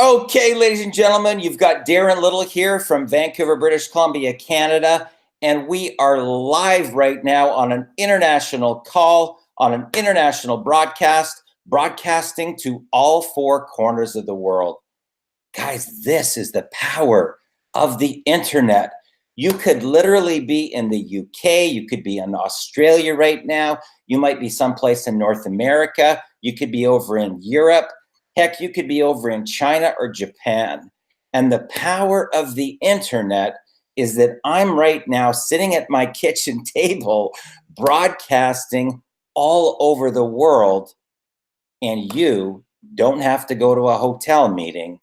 Okay, ladies and gentlemen, you've got Darren Little here from Vancouver, British Columbia, Canada, and we are live right now on an international call, on an international broadcast, broadcasting to all four corners of the world. Guys, this is the power of the internet. You could literally be in the UK, you could be in Australia right now, you might be someplace in North America, you could be over in Europe. Heck, you could be over in China or Japan. And the power of the internet is that I'm right now sitting at my kitchen table broadcasting all over the world. And you don't have to go to a hotel meeting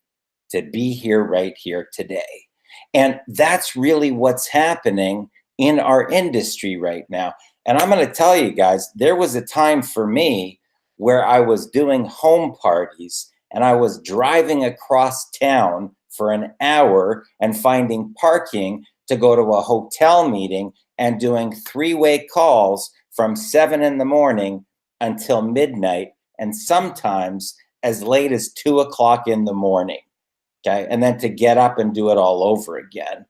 to be here right here today. And that's really what's happening in our industry right now. And I'm going to tell you guys, there was a time for me where I was doing home parties and I was driving across town for an hour and finding parking to go to a hotel meeting and doing three-way calls from 7 in the morning until midnight, and sometimes as late as 2 o'clock in the morning. Okay, and then to get up and do it all over again.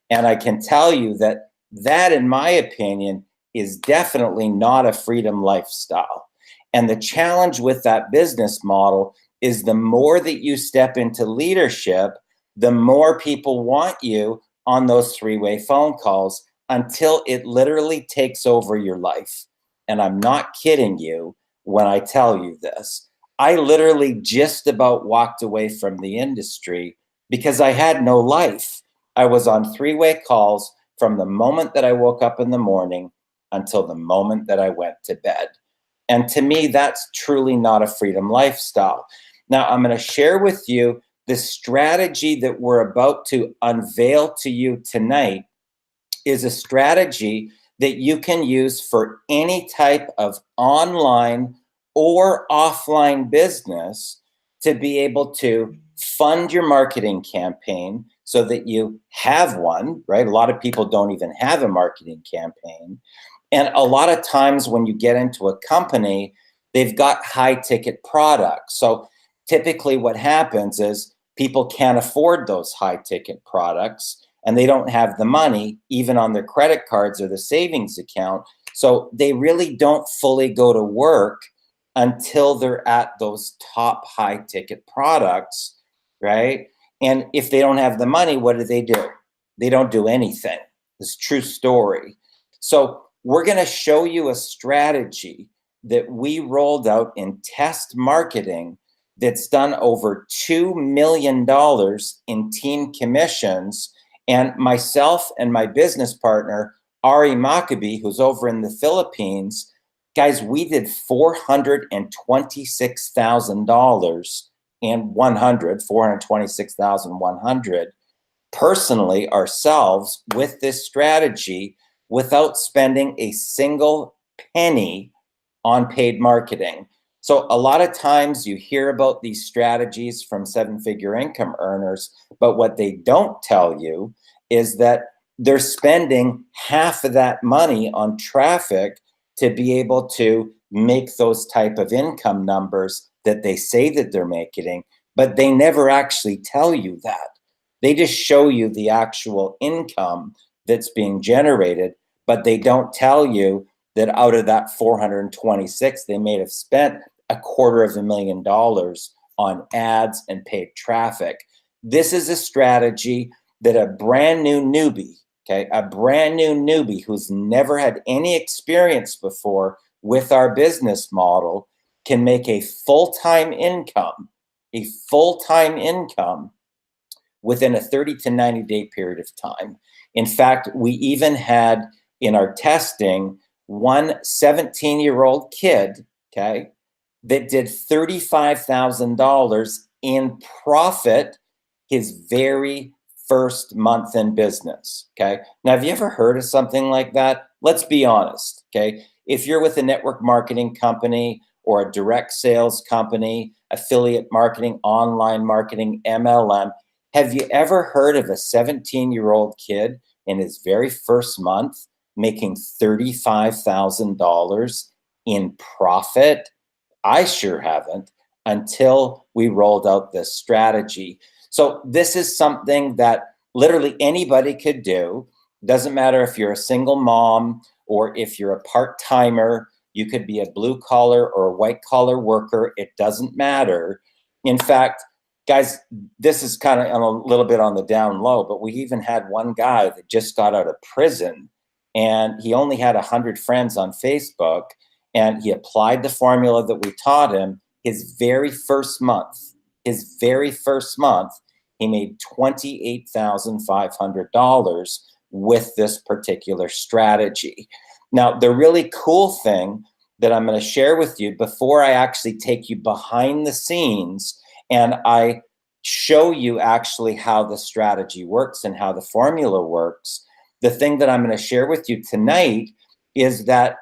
And I can tell you that that, in my opinion, is definitely not a freedom lifestyle. And the challenge with that business model is the more that you step into leadership, the more people want you on those three-way phone calls until it literally takes over your life. And I'm not kidding you when I tell you this. I literally just about walked away from the industry because I had no life. I was on three-way calls from the moment that I woke up in the morning until the moment that I went to bed. And to me, that's truly not a freedom lifestyle. Now, I'm going to share with you the strategy that we're about to unveil to you tonight is a strategy that you can use for any type of online or offline business to be able to fund your marketing campaign so that you have one, right? A lot of people don't even have a marketing campaign. And a lot of times when you get into a company, they've got high ticket products. So typically what happens is people can't afford those high ticket products and they don't have the money even on their credit cards or the savings account. So they really don't fully go to work until they're at those top high ticket products, right? And if they don't have the money, what do? They don't do anything. It's a true story. So we're going to show you a strategy that we rolled out in test marketing that's done over $2 million in team commissions. And myself and my business partner, Ari Maccabi, who's over in the Philippines, guys, we did $426,000 and 426,100 personally ourselves with this strategy without spending a single penny on paid marketing. So a lot of times you hear about these strategies from seven-figure income earners, but what they don't tell you is that they're spending half of that money on traffic to be able to make those type of income numbers that they say that they're making, but they never actually tell you that. They just show you the actual income that's being generated, but they don't tell you that out of that 426, they may have spent $250,000 on ads and paid traffic. This is a strategy that a brand new newbie, a brand new newbie who's never had any experience before with our business model can make a full-time income within a 30 to 90 day period of time. In fact, we even had in our testing one 17-year-old kid, that did $35,000 in profit his very first month in business. Now, have you ever heard of something like that? Let's be honest. If you're with a network marketing company or a direct sales company, affiliate marketing, online marketing, MLM, have you ever heard of a 17-year-old kid in his very first month making $35,000 in profit? I sure haven't, until we rolled out this strategy. So this is something that literally anybody could do. Doesn't matter if you're a single mom or if you're a part-timer. You could be a blue collar or a white collar worker. It doesn't matter. In fact, guys, this is kind of a little bit on the down low, but we even had one guy that just got out of prison, and he only had 100 friends on Facebook, and he applied the formula that we taught him. His very first month, he made $28,500 with this particular strategy. Now, the really cool thing that I'm going to share with you before I actually take you behind the scenes and I show you actually how the strategy works and how the formula works, the thing that I'm going to share with you tonight is that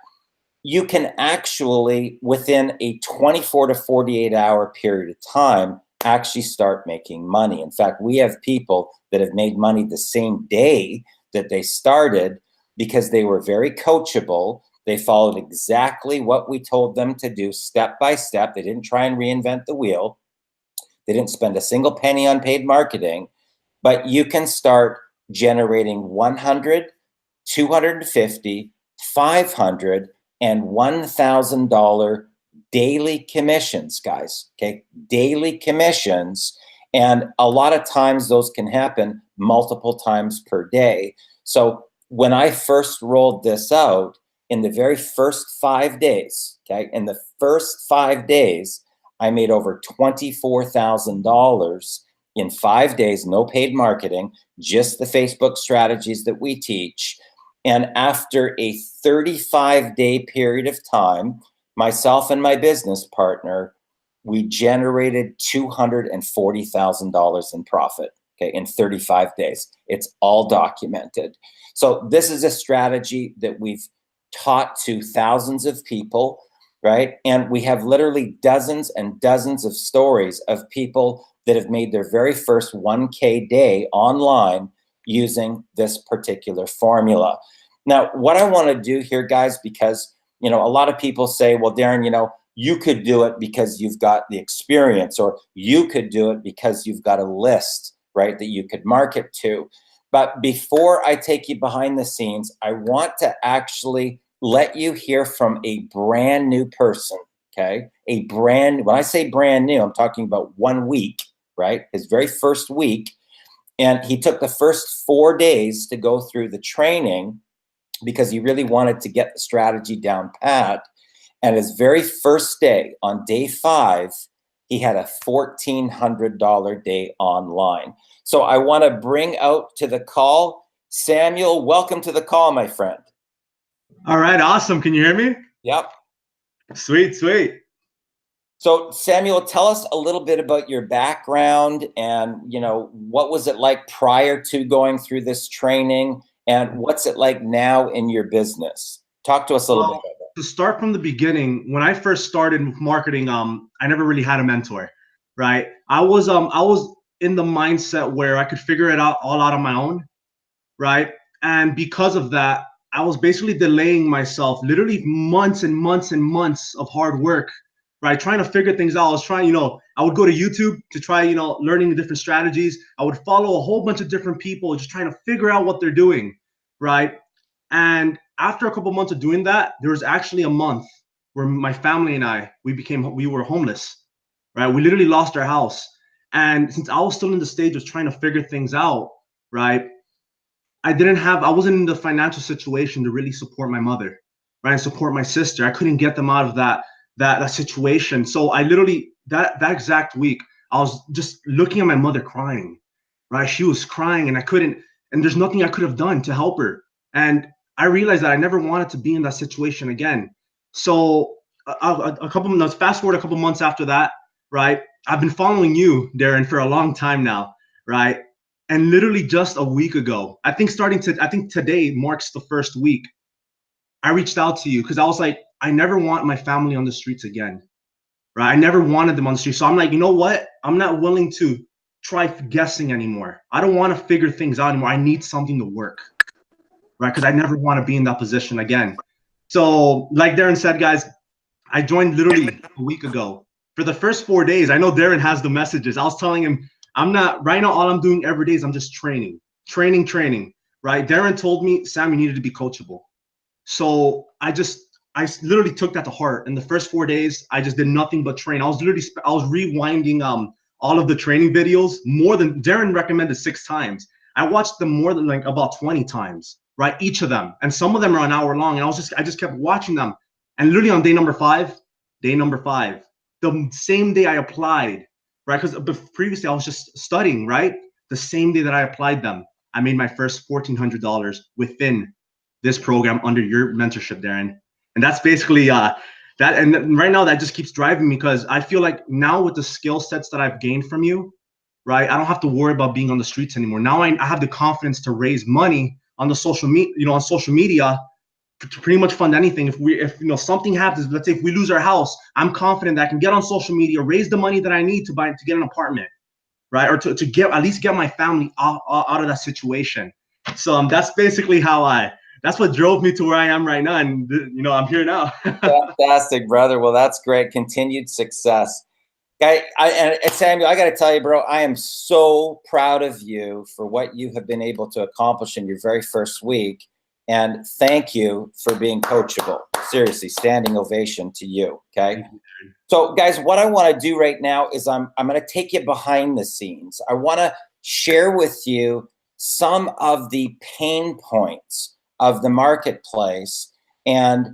you can actually, within a 24 to 48 hour period of time, actually start making money. In fact, we have people that have made money the same day that they started because they were very coachable. They followed exactly what we told them to do step by step. They didn't try and reinvent the wheel. They didn't spend a single penny on paid marketing, but you can start generating 100, 250, 500, and $1,000 daily commissions, guys, okay? Daily commissions. And a lot of times those can happen multiple times per day. So when I first rolled this out, in the very first 5 days, okay, in the first 5 days, I made over $24,000 in 5 days, no paid marketing, just the Facebook strategies that we teach. And after a 35-day period of time, myself and my business partner, we generated $240,000 in profit, okay, in 35 days. It's all documented. So this is a strategy that we've taught to thousands of people, right? And we have literally dozens and dozens of stories of people that have made their very first 1K day online using this particular formula. Now, what I want to do here, guys, because, a lot of people say, well, Darren, you could do it because you've got the experience, or you could do it because you've got a list, right, that you could market to. But before I take you behind the scenes, I want to actually let you hear from a brand new person, okay? When I say brand new, I'm talking about 1 week, right? His very first week. And he took the first 4 days to go through the training because he really wanted to get the strategy down pat. And his very first day, on day 5, he had a $1,400 day online. So I want to bring out to the call, Samuel, welcome to the call, my friend. All right, awesome. Can you hear me? Yep. Sweet, sweet. So Samuel, tell us a little bit about your background and, what was it like prior to going through this training, and what's it like now in your business? Talk to us a little bit about that. To start from the beginning, when I first started marketing, I never really had a mentor, right? I was in the mindset where I could figure it out all out on my own, right? And because of that, I was basically delaying myself, literally months and months and months of hard work, right? Trying to figure things out. I was trying, I would go to YouTube to try, learning the different strategies. I would follow a whole bunch of different people, just trying to figure out what they're doing, right? And after a couple months of doing that, there was actually a month where my family and I, we were homeless, right? We literally lost our house. And since I was still in the stage of trying to figure things out, right? I wasn't in the financial situation to really support my mother, right? And support my sister. I couldn't get them out of that situation. So I literally, that exact week, I was just looking at my mother crying, right? She was crying and and there's nothing I could have done to help her. And I realized that I never wanted to be in that situation again. So fast forward a couple months after that, right? I've been following you, Darren, for a long time now, right? And literally just a week ago, I think today marks the first week, I reached out to you because I was like, I never want my family on the streets again, right? I never wanted them on the streets. So I'm like, you know what? I'm not willing to try guessing anymore. I don't want to figure things out anymore. I need something to work, right? Because I never want to be in that position again. So like Darren said, guys, I joined literally a week ago. For the first 4 days, I know Darren has the messages. I was telling him, I'm not, right now, all I'm doing every day is I'm just training, right? Darren told me, Sam, you needed to be coachable. So I literally took that to heart. In the first 4 days, I just did nothing but train. I was rewinding all of the training videos more than Darren recommended 6 times. I watched them more than like about 20 times, right? Each of them. And some of them are an hour long. And I just kept watching them. And literally on day number five, the same day I applied, right? Because previously I was just studying, right? The same day that I applied them, I made my first $1,400 within this program under your mentorship, Darren. And that's basically that. And right now that just keeps driving me, because I feel like now with the skill sets that I've gained from you, right? I don't have to worry about being on the streets anymore. Now I have the confidence to raise money on the social media, on social media, to pretty much fund anything. If something happens, let's say if we lose our house, I'm confident that I can get on social media, raise the money that I need to get an apartment, right? Or to get at least get my family out of that situation. So that's basically that's what drove me to where I am right now, and I'm here now. Fantastic, brother. Well, that's great. Continued success. And Samuel, I got to tell you, bro, I am so proud of you for what you have been able to accomplish in your very first week. And thank you for being coachable. Seriously, standing ovation to you. Okay. So guys, what I want to do right now is I'm going to take you behind the scenes. I want to share with you some of the pain points of the marketplace, and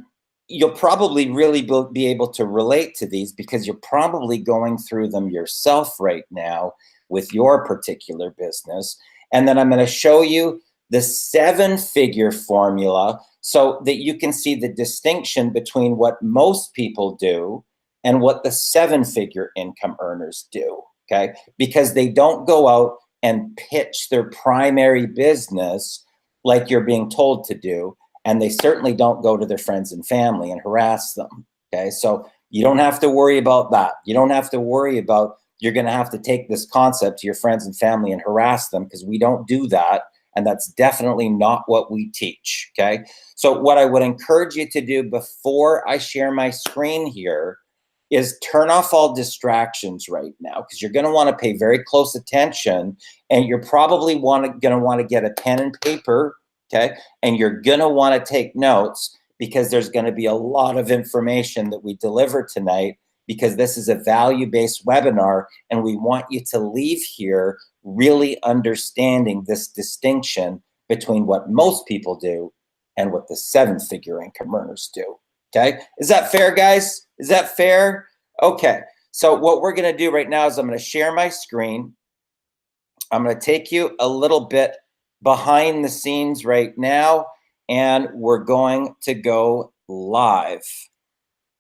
you'll probably really be able to relate to these because you're probably going through them yourself right now with your particular business. And then I'm going to show you the 7-figure formula so that you can see the distinction between what most people do and what the 7-figure income earners do, okay? Because they don't go out and pitch their primary business like you're being told to do, and they certainly don't go to their friends and family and harass them, okay? So you don't have to worry about that. You don't have to worry about you're gonna have to take this concept to your friends and family and harass them, because we don't do that. And that's definitely not what we teach, okay? So what I would encourage you to do before I share my screen here is turn off all distractions right now, because you're gonna wanna pay very close attention, and you're probably gonna wanna get a pen and paper, okay? And you're gonna wanna take notes, because there's gonna be a lot of information that we deliver tonight, because this is a value-based webinar, and we want you to leave here really understanding this distinction between what most people do and what the 7-figure income earners do, okay? Is that fair, guys? Is that fair? Okay, so what we're gonna do right now is I'm gonna share my screen. I'm gonna take you a little bit behind the scenes right now, and we're going to go live.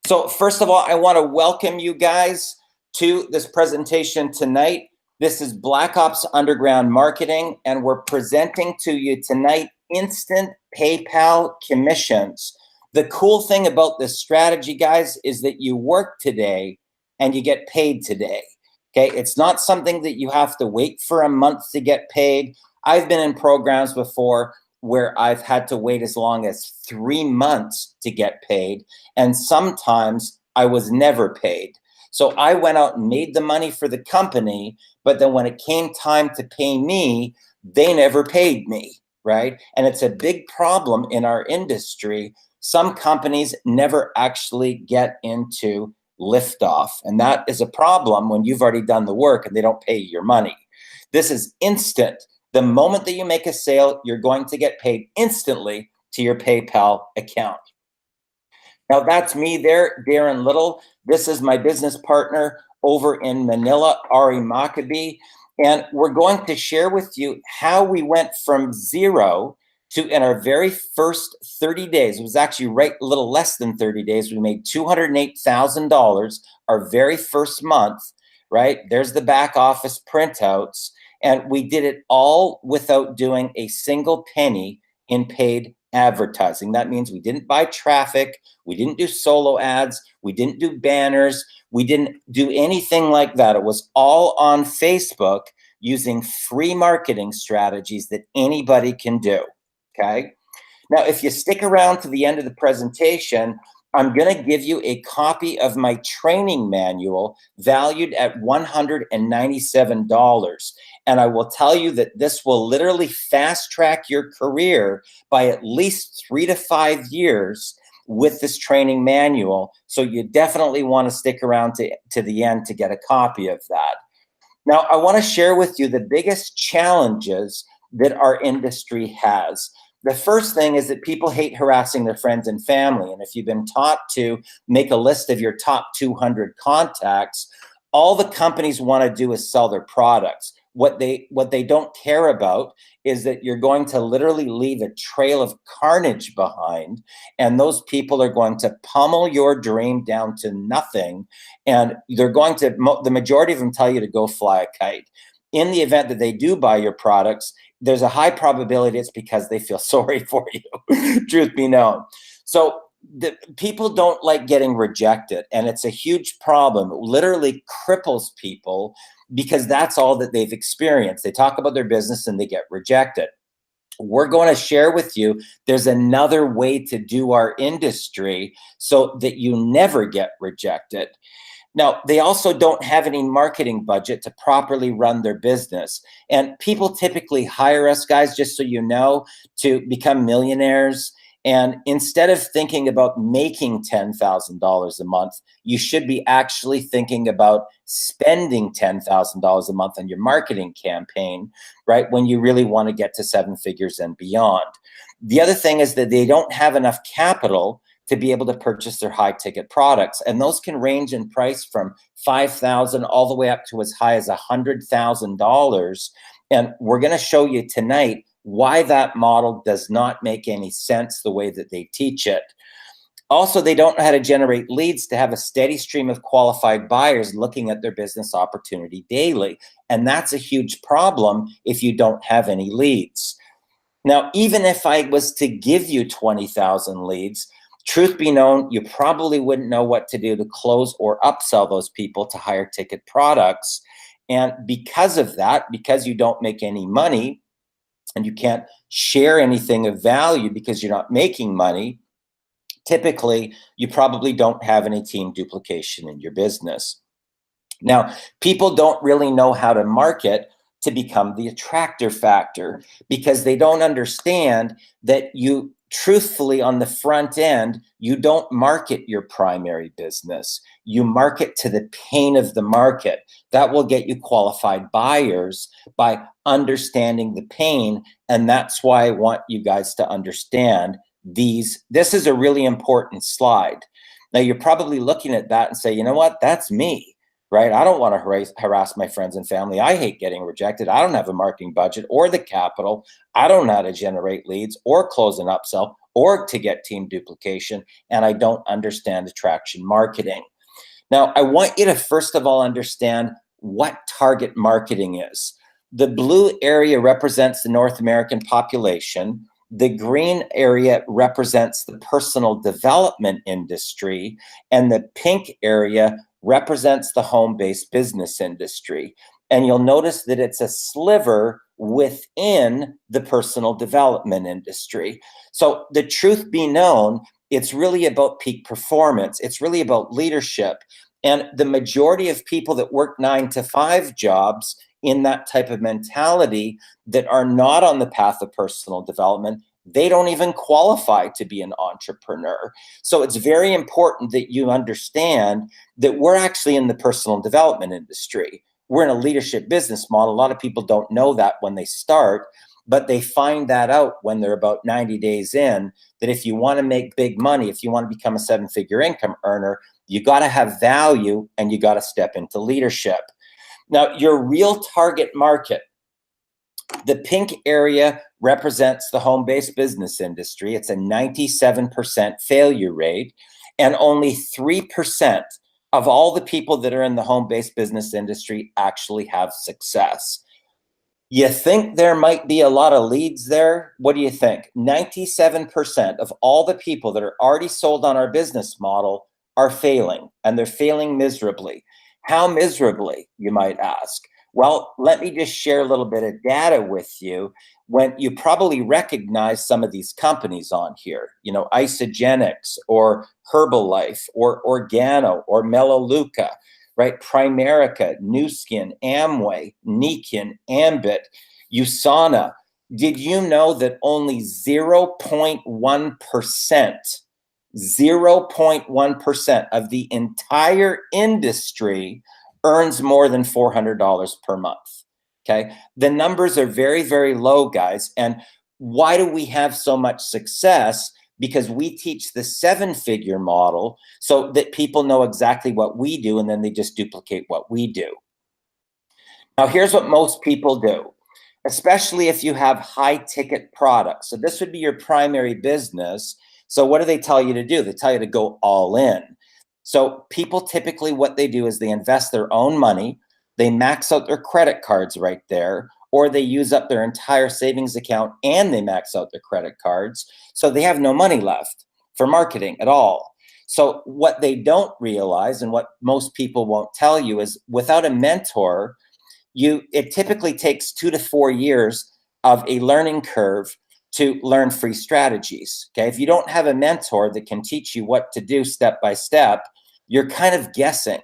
So first of all, I wanna welcome you guys to this presentation tonight. This is Black Ops Underground Marketing, and we're presenting to you tonight instant PayPal commissions. The cool thing about this strategy, guys, is that you work today and you get paid today, okay? It's not something that you have to wait for a month to get paid. I've been in programs before where I've had to wait as long as 3 months to get paid, and sometimes I was never paid. So I went out and made the money for the company, but then when it came time to pay me, they never paid me, right? And it's a big problem in our industry. Some companies never actually get into liftoff, and that is a problem when you've already done the work and they don't pay you your money. This is instant. The moment that you make a sale, you're going to get paid instantly to your PayPal account. Now that's me there, Darren Little. This is my business partner over in Manila, Ari Maccabee. And we're going to share with you how we went from zero to, in our very first 30 days, it was actually a little less than 30 days, we made $208,000 our very first month, right? There's the back office printouts. And we did it all without doing a single penny in paid advertising. That means we didn't buy traffic, we didn't do solo ads, we didn't do banners, we didn't do anything like that. It was all on Facebook using free marketing strategies that anybody can do, okay? Now, if you stick around to the end of the presentation, I'm going to give you a copy of my training manual valued at $197. And I will tell you that this will literally fast track your career by at least 3 to 5 years with this training manual. So you definitely want to stick around to the end to get a copy of that. Now, I want to share with you the biggest challenges that our industry has. The first thing is that people hate harassing their friends and family. And if you've been taught to make a list of your top 200 contacts, all the companies want to do is sell their products. What they don't care about is that you're going to literally leave a trail of carnage behind, and those people are going to pummel your dream down to nothing, and they're going to, the majority of them tell you to go fly a kite. In the event that they do buy your products, there's a high probability it's because they feel sorry for you, truth be known. So the people don't like getting rejected, and it's a huge problem. It literally cripples people because that's all that they've experienced. They talk about their business and they get rejected. We're going to share with you, there's another way to do our industry so that you never get rejected. Now, they also don't have any marketing budget to properly run their business. And people typically hire us, guys, just so you know, to become millionaires. And instead of thinking about making $10,000 a month, you should be actually thinking about spending $10,000 a month on your marketing campaign, right? When you really want to get to 7 figures and beyond. The other thing is that they don't have enough capital to be able to purchase their high ticket products. And those can range in price from $5,000 all the way up to as high as $100,000. And we're going to show you tonight why that model does not make any sense the way that they teach it. Also, they don't know how to generate leads to have a steady stream of qualified buyers looking at their business opportunity daily. And that's a huge problem if you don't have any leads. Now, even if I was to give you 20,000 leads, truth be known, you probably wouldn't know what to do to close or upsell those people to higher ticket products. And because of that, because you don't make any money and you can't share anything of value because you're not making money, typically you probably don't have any team duplication in your business. Now, people don't really know how to market to become the attractor factor because they don't understand that you truthfully on the front end, you don't market your primary business. You market to the pain of the market. That will get you qualified buyers by understanding the pain. And that's why I want you guys to understand these. This is a really important slide. Now, you're probably looking at that and say, you know what, that's me. Right? I don't want to harass my friends and family. I hate getting rejected. I don't have a marketing budget or the capital. I don't know how to generate leads or close an upsell or to get team duplication. And I don't understand attraction marketing. Now, I want you to first of all understand what target marketing is. The blue area represents the North American population. The green area represents the personal development industry, and the pink area represents the home-based business industry. And you'll notice that it's a sliver within the personal development industry. So the truth be known, it's really about peak performance. It's really about leadership. And the majority of people that work 9-to-5 jobs in that type of mentality that are not on the path of personal development, they don't even qualify to be an entrepreneur. So it's very important that you understand that we're actually in the personal development industry. We're in a leadership business model. A lot of people don't know that when they start, but they find that out when they're about 90 days in, that if you want to make big money, if you want to become a 7-figure income earner, you got to have value and you got to step into leadership. Now, your real target market, the pink area represents the home-based business industry. It's a 97% failure rate, and only 3% of all the people that are in the home-based business industry actually have success. You think there might be a lot of leads there? What do you think? 97% of all the people that are already sold on our business model are failing, and they're failing miserably. How miserably, you might ask? Well, let me just share a little bit of data with you. When you probably recognize some of these companies on here, Isogenics or Herbalife or Organo or Melaleuca, right? Primerica, Nu Skin, Amway, Nikin, Ambit, USANA. Did you know that only 0.1%, 0.1% of the entire industry earns more than $400 per month? Okay. The numbers are very, very low, guys. And why do we have so much success? Because we teach the 7-figure model so that people know exactly what we do, and then they just duplicate what we do. Now, here's what most people do, especially if you have high ticket products. So this would be your primary business. So what do they tell you to do? They tell you to go all in. So people typically, what they do is they invest their own money, they max out their credit cards right there, or they use up their entire savings account and they max out their credit cards. So they have no money left for marketing at all. So what they don't realize, and what most people won't tell you, is without a mentor, it typically takes 2 to 4 years of a learning curve to learn free strategies. Okay. If you don't have a mentor that can teach you what to do step by step, you're kind of guessing.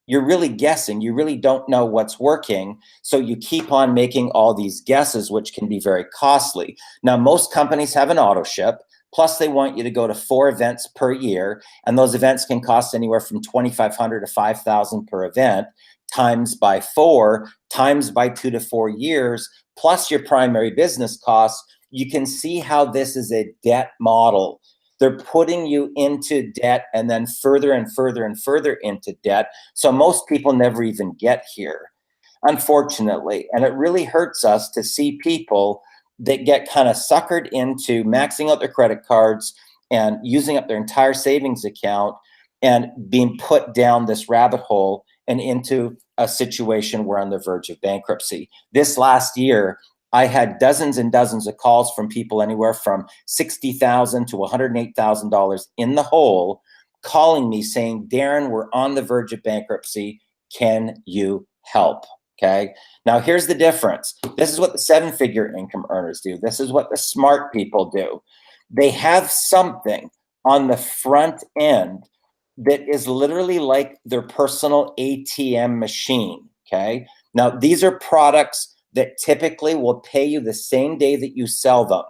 You're really guessing. You really don't know what's working. So you keep on making all these guesses, which can be very costly. Now, most companies have an auto ship. Plus, they want you to go to 4 events per year. And those events can cost anywhere from $2,500 to $5,000 per event, times by 4, times by 2 to 4 years, plus your primary business costs. You can see how this is a debt model. They're putting you into debt and then further and further and further into debt. So most people never even get here, unfortunately. And it really hurts us to see people that get kind of suckered into maxing out their credit cards and using up their entire savings account and being put down this rabbit hole and into a situation where on the verge of bankruptcy. This last year, I had dozens and dozens of calls from people anywhere from $60,000 to $108,000 in the hole, calling me saying, Darren, we're on the verge of bankruptcy. Can you help? Okay. Now, here's the difference. This is what the 7-figure income earners do. This is what the smart people do. They have something on the front end that is literally like their personal ATM machine. Okay. Now, these are products that typically will pay you the same day that you sell them.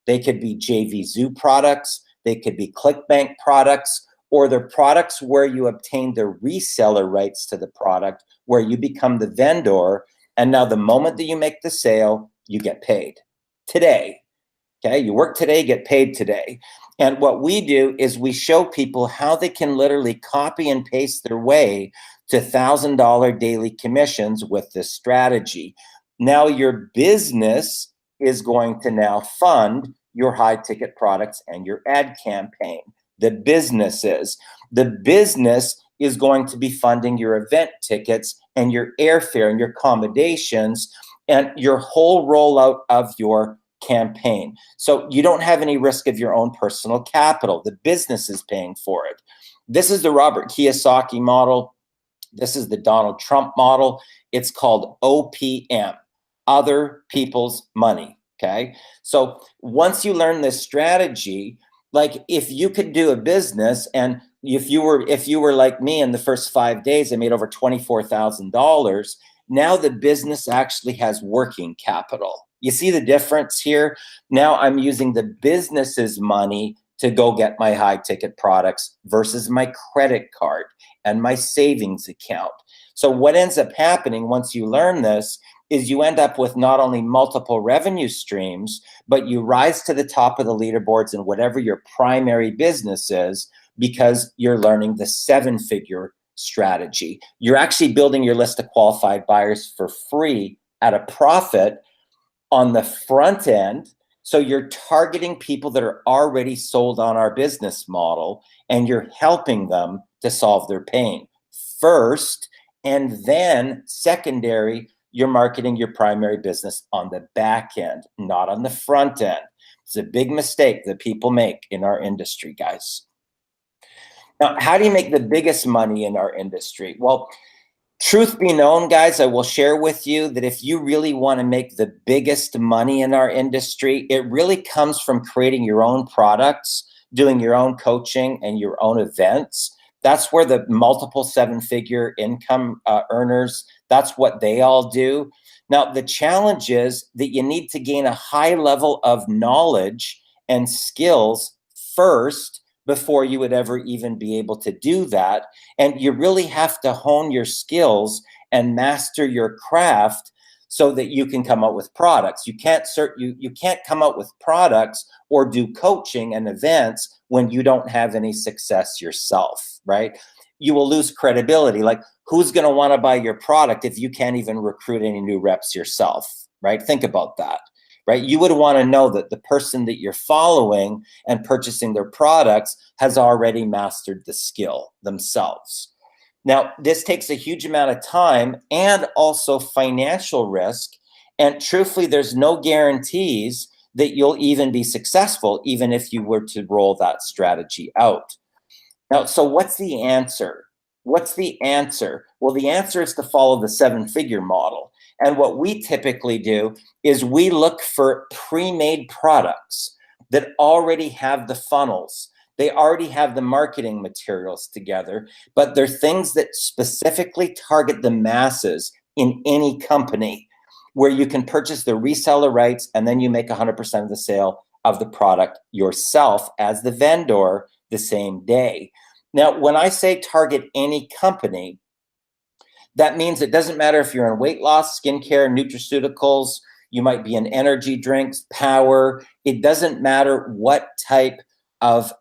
They could be JV Zoo products, they could be ClickBank products, or they're products where you obtain the reseller rights to the product, where you become the vendor. And now the moment that you make the sale, you get paid today. Okay, you work today, get paid today. And what we do is we show people how they can literally copy and paste their way to $1,000 daily commissions with this strategy. Now your business is going to now fund your high ticket products and your ad campaign. The business is going to be funding your event tickets and your airfare and your accommodations and your whole rollout of your campaign. So you don't have any risk of your own personal capital. The business is paying for it. This is the Robert Kiyosaki model. This is the Donald Trump model. It's called OPM. Other people's money. Okay. So once you learn this strategy, like if you could do a business and if you were like me in the first 5 days, I made over $24,000. Now the business actually has working capital. You see the difference here? Now I'm using the business's money to go get my high ticket products versus my credit card and my savings account. So what ends up happening once you learn this is you end up with not only multiple revenue streams, but you rise to the top of the leaderboards in whatever your primary business is because you're learning the 7-figure strategy. You're actually building your list of qualified buyers for free at a profit on the front end. So you're targeting people that are already sold on our business model and you're helping them to solve their pain first, and then secondary, you're marketing your primary business on the back end, not on the front end. It's a big mistake that people make in our industry, guys. Now, how do you make the biggest money in our industry? Well, Truth be known, guys, I will share with you that if you really want to make the biggest money in our industry, it really comes from creating your own products, doing your own coaching and your own events. That's where the multiple seven-figure income earners, that's what they all do. Now, the challenge is that you need to gain a high level of knowledge and skills first before you would ever even be able to do that. And you really have to hone your skills and master your craft so that you can come up with products. You can't come up with products or do coaching and events when you don't have any success yourself, right? You will lose credibility. Like, who's going to want to buy your product if you can't even recruit any new reps yourself, right? Think about that, right? You would want to know that the person that you're following and purchasing their products has already mastered the skill themselves. Now, this takes a huge amount of time and also financial risk. And truthfully, there's no guarantees that you'll even be successful, even if you were to roll that strategy out. Now, so what's the answer? What's the answer? Well, the answer is to follow the seven-figure model. And what we typically do is we look for pre-made products that already have the funnels. They already have the marketing materials together, but they're things that specifically target the masses in any company, where you can purchase the reseller rights and then you make 100% of the sale of the product yourself as the vendor the same day. Now, when I say target any company, that means it doesn't matter if you're in weight loss, skincare, nutraceuticals, you might be in energy drinks, power. It doesn't matter what type of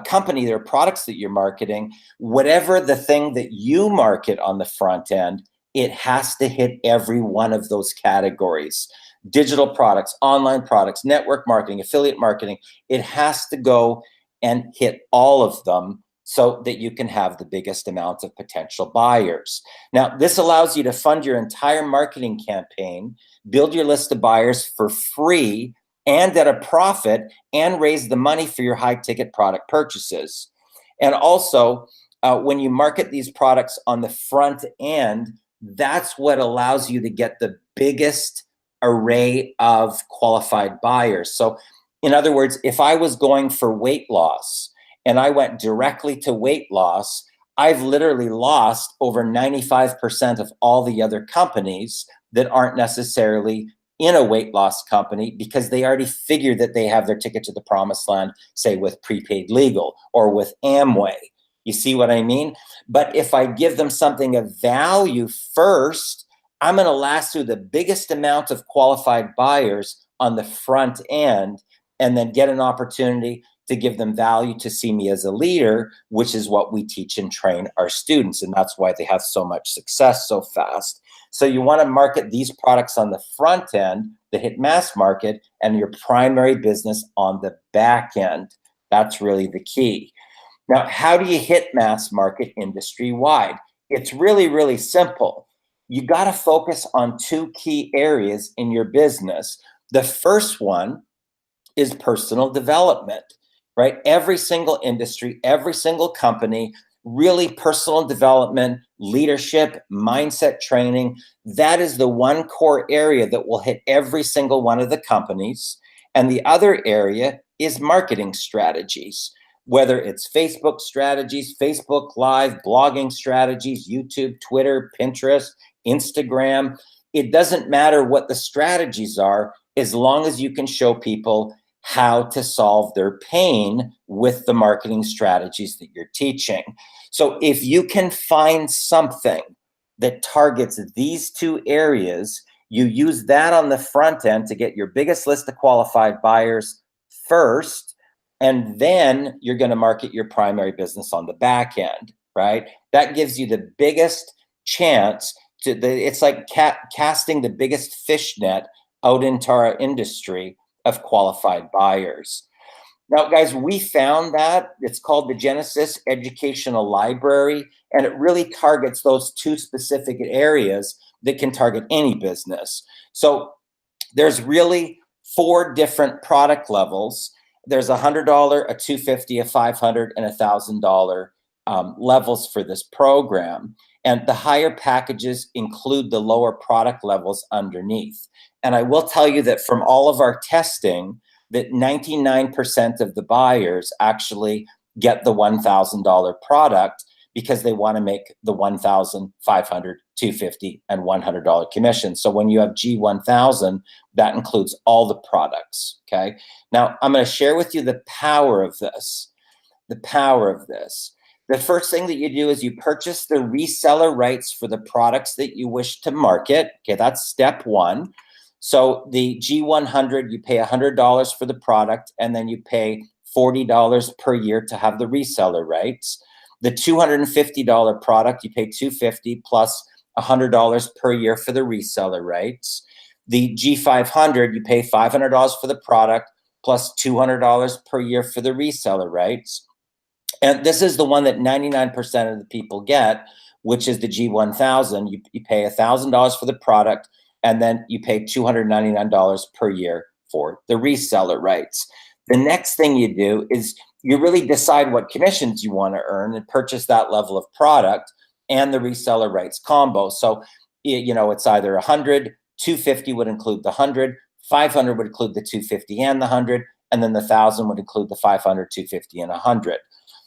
company or products that you're marketing. Whatever the thing that you market on the front end, it has to hit every one of those categories. Digital products, online products, network marketing, affiliate marketing. It has to go and hit all of them so that you can have the biggest amount of potential buyers. Now, this allows you to fund your entire marketing campaign, build your list of buyers for free and at a profit, and raise the money for your high-ticket product purchases. And also, when you market these products on the front end, that's what allows you to get the biggest array of qualified buyers. So, in other words, if I was going for weight loss, and I went directly to weight loss, I've literally lost over 95% of all the other companies that aren't necessarily in a weight loss company, because they already figured that they have their ticket to the promised land, say with prepaid legal or with Amway. You see what I mean? But if I give them something of value first, I'm going to lasso the biggest amount of qualified buyers on the front end, and then get an opportunity to give them value to see me as a leader, which is what we teach and train our students. And that's why they have so much success so fast. So you want to market these products on the front end that hit mass market, and your primary business on the back end. That's really the key. Now, how do you hit mass market industry-wide? It's really, really simple. You got to focus on two key areas in your business. The first one is personal development, right? Every single industry, every single company, really personal development, leadership, mindset training, that is the one core area that will hit every single one of the companies. And the other area is marketing strategies, whether it's Facebook strategies, Facebook Live, blogging strategies, YouTube, Twitter, Pinterest, Instagram. It doesn't matter what the strategies are, as long as you can show people how to solve their pain with the marketing strategies that you're teaching. So if you can find something that targets these two areas, you use that on the front end to get your biggest list of qualified buyers first, and then you're going to market your primary business on the back end, right? That gives you the biggest chance to, it's like casting the biggest fish net out into our industry of qualified buyers. Now, guys, we found that it's called the Genesis Educational Library, and it really targets those two specific areas that can target any business. So there's really 4 different product levels. There's $100, a $250, a $500, and a $1,000 levels for this program. And the higher packages include the lower product levels underneath. And I will tell you that from all of our testing, that 99% of the buyers actually get the $1,000 product because they want to make the $1,500, $250, and $100 commission. So when you have G1000, that includes all the products, okay? Now, I'm going to share with you the power of this. The power of this. The first thing that you do is you purchase the reseller rights for the products that you wish to market. Okay, that's step one. So the G100, you pay $100 for the product, and then you pay $40 per year to have the reseller rights. The $250 product, you pay $250 plus $100 per year for the reseller rights. The G500, you pay $500 for the product plus $200 per year for the reseller rights. And this is the one that 99% of the people get, which is the G1000. You pay $1,000 for the product, and then you pay $299 per year for the reseller rights. The next thing you do is you really decide what commissions you want to earn and purchase that level of product and the reseller rights combo. So, it's either 100, 250 would include the 100, 500 would include the 250 and the 100, and then the 1,000 would include the 500, 250, and 100.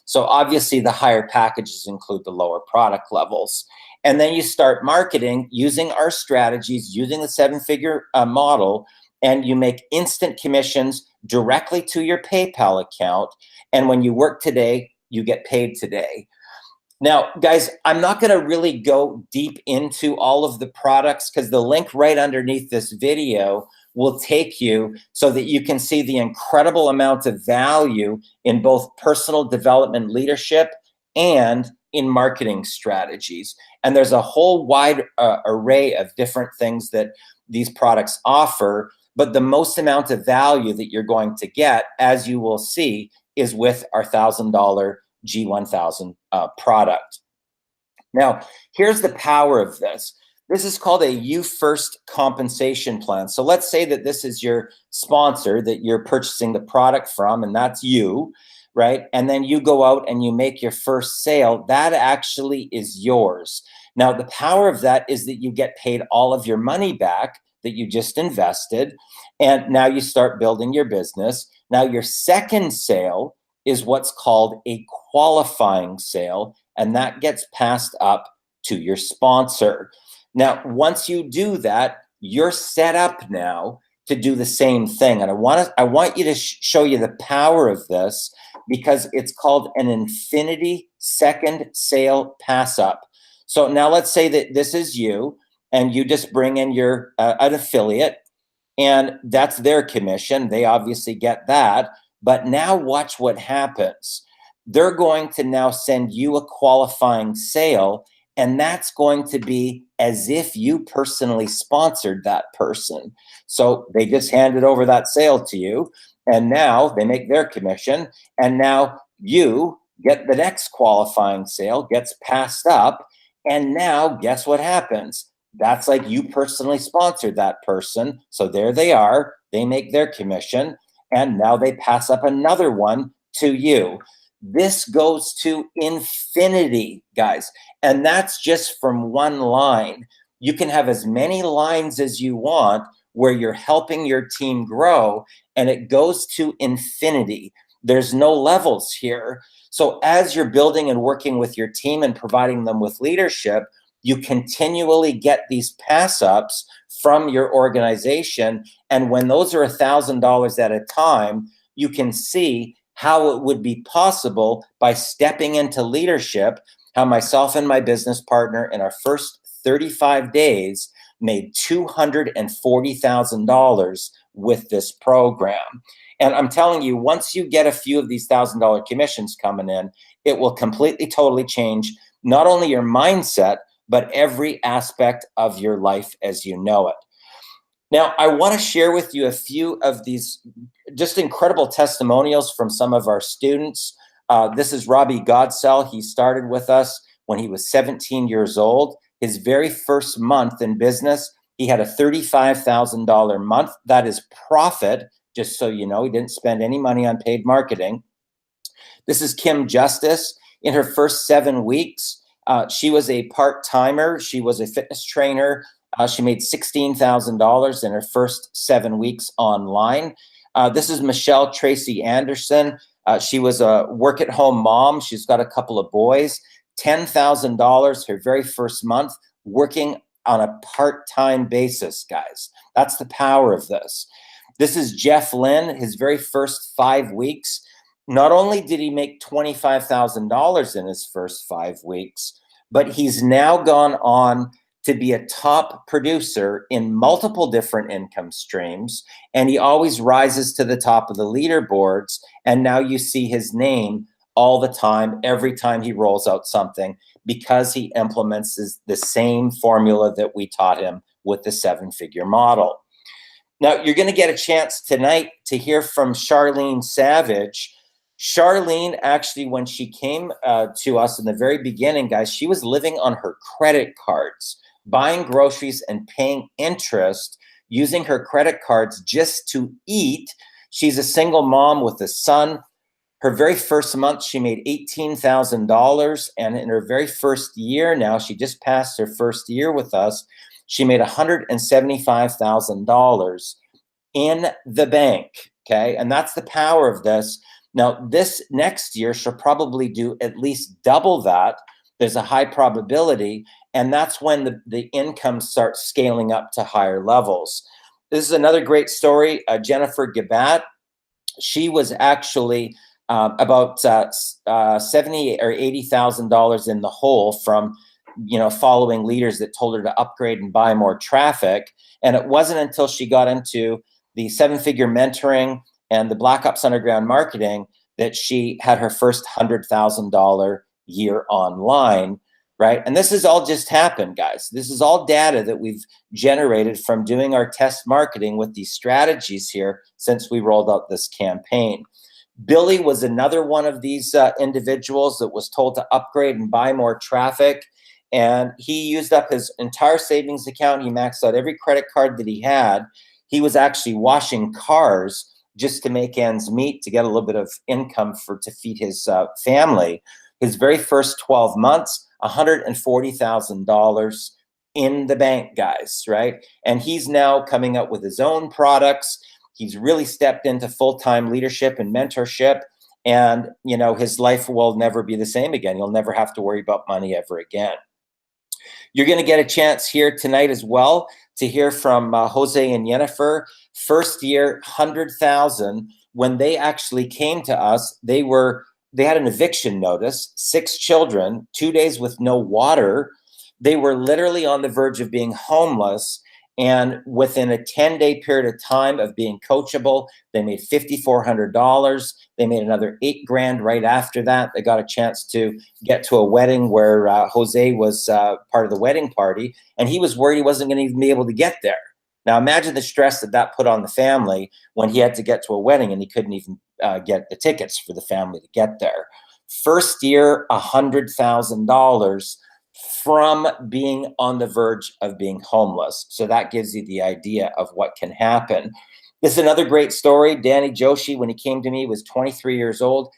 So obviously the higher packages include the lower product levels. And then you start marketing using our strategies, using the 7-figure model, and you make instant commissions directly to your PayPal account. And when you work today, you get paid today. Now, guys, I'm not going to really go deep into all of the products because the link right underneath this video will take you so that you can see the incredible amount of value in both personal development leadership and in marketing strategies. And there's a whole wide array of different things that these products offer, but the most amount of value that you're going to get, as you will see, is with our $1,000 G1000 product. Now, here's the power of this. This is called a You First compensation plan. So let's say that this is your sponsor that you're purchasing the product from, and that's you, right? And then you go out and you make your first sale. That actually is yours. Now, the power of that is that you get paid all of your money back that you just invested, and now you start building your business. Now, your second sale is what's called a qualifying sale, and that gets passed up to your sponsor. Now, once you do that, you're set up now to do the same thing. And I want you to show you the power of this because it's called an infinity second sale pass up. So now let's say that this is you and you just bring in your an affiliate, and that's their commission. They obviously get that. But now watch what happens. They're going to now send you a qualifying sale, and that's going to be as if you personally sponsored that person. So they just handed over that sale to you, and now they make their commission, and now you get the next qualifying sale, gets passed up, and now guess what happens? That's like you personally sponsored that person. So there they are. They make their commission, and now they pass up another one to you. This goes to infinity, guys. And that's just from one line. You can have as many lines as you want where you're helping your team grow, and it goes to infinity. There's no levels here. So as you're building and working with your team and providing them with leadership, you continually get these pass ups from your organization. And when those are $1,000 at a time, you can see how it would be possible by stepping into leadership, how myself and my business partner in our first 35 days made $240,000 with this program. And I'm telling you, once you get a few of these $1,000 commissions coming in, it will completely, totally change not only your mindset, but every aspect of your life as you know it. Now, I want to share with you a few of these just incredible testimonials from some of our students. This is Robbie Godsell. He started with us when he was 17 years old. His very first month in business, he had a $35,000 month. That is profit, just so you know. He didn't spend any money on paid marketing. This is Kim Justice. In her first 7 weeks, She was a part-timer. She was a fitness trainer. She made $16,000 in her first 7 weeks online. This is Michelle Tracy Anderson. She was a work-at-home mom. She's got a couple of boys. $10,000 her very first month working on a part-time basis, guys. That's the power of this. This is Jeff Lynn, his very first 5 weeks. Not only did he make $25,000 in his first 5 weeks, but he's now gone on to be a top producer in multiple different income streams, and he always rises to the top of the leaderboards, and now you see his name all the time, every time he rolls out something, because he implements the same formula that we taught him with the 7-figure model. Now, you're going to get a chance tonight to hear from Charlene Savage. Charlene, actually, when she came to us in the very beginning, guys, she was living on her credit cards, buying groceries and paying interest using her credit cards just to eat. She's a single mom with a son. Her very first month, she made $18,000. And in her very first year now, she just passed her first year with us, she made $175,000 in the bank, okay? And that's the power of this. Now, this next year, she'll probably do at least double that. There's a high probability, and that's when the income starts scaling up to higher levels. This is another great story. Jennifer Gabat, she was actually about $70,000 or $80,000 in the hole from following leaders that told her to upgrade and buy more traffic. And it wasn't until she got into the 7-figure mentoring and the Black Ops Underground marketing that she had her first $100,000 year online, right? And this has all just happened, guys. This is all data that we've generated from doing our test marketing with these strategies here since we rolled out this campaign. Billy was another one of these individuals that was told to upgrade and buy more traffic. And he used up his entire savings account. He maxed out every credit card that he had. He was actually washing cars just to make ends meet, to get a little bit of income to feed his family. His very first 12 months, $140,000 in the bank, guys, right? And he's now coming up with his own products. He's really stepped into full-time leadership and mentorship. And, his life will never be the same again. You'll never have to worry about money ever again. You're going to get a chance here tonight as well to hear from Jose and Jennifer. First year, $100,000. When they actually came to us, they had an eviction notice, 6 children, 2 days with no water. They were literally on the verge of being homeless. And within a 10-day period of time of being coachable, they made $5,400. They made another $8,000 right after that. They got a chance to get to a wedding where Jose was part of the wedding party, and he was worried he wasn't going to even be able to get there. Now, imagine the stress that put on the family when he had to get to a wedding and he couldn't even get the tickets for the family to get there. First year, $100,000 from being on the verge of being homeless. So that gives you the idea of what can happen. This is another great story. Danny Joshi, when he came to me, was 23 years old.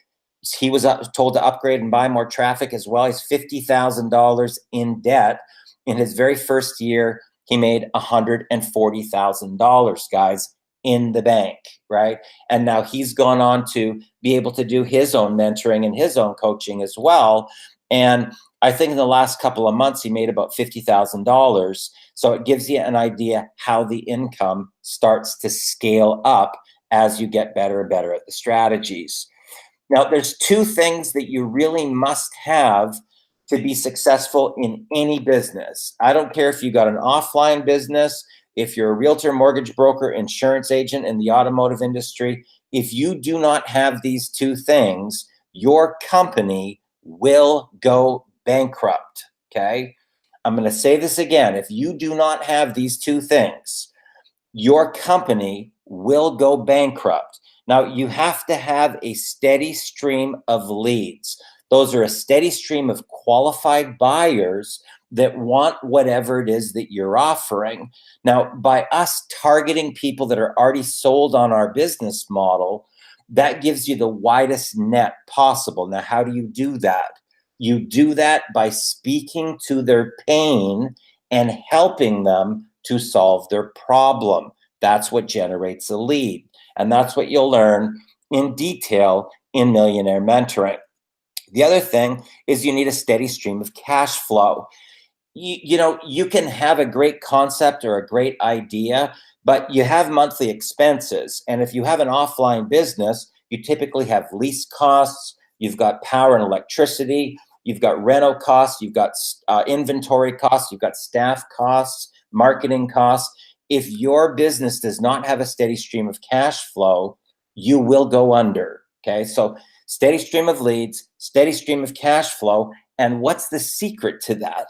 He was told to upgrade and buy more traffic as well. He's $50,000 in debt. In his very first year, he made $140,000, guys, in the bank, right? And now he's gone on to be able to do his own mentoring and his own coaching as well. And I think in the last couple of months, he made about $50,000. So it gives you an idea how the income starts to scale up as you get better and better at the strategies. Now, there's 2 things that you really must have to be successful in any business. I don't care if you got an offline business, if you're a realtor, mortgage broker, insurance agent in the automotive industry. If you do not have these 2 things, your company will go bankrupt, okay? I'm going to say this again. If you do not have these 2 things, your company will go bankrupt. Now, you have to have a steady stream of leads. Those are a steady stream of qualified buyers that want whatever it is that you're offering. Now, by us targeting people that are already sold on our business model, that gives you the widest net possible. Now, how do you do that? You do that by speaking to their pain and helping them to solve their problem. That's what generates a lead. And that's what you'll learn in detail in Millionaire Mentoring. The other thing is you need a steady stream of cash flow. You know, you can have a great concept or a great idea, but you have monthly expenses. And if you have an offline business, you typically have lease costs, you've got power and electricity, you've got rental costs, you've got inventory costs, you've got staff costs, marketing costs. If your business does not have a steady stream of cash flow, you will go under. Okay, so steady stream of leads, steady stream of cash flow. And what's the secret to that?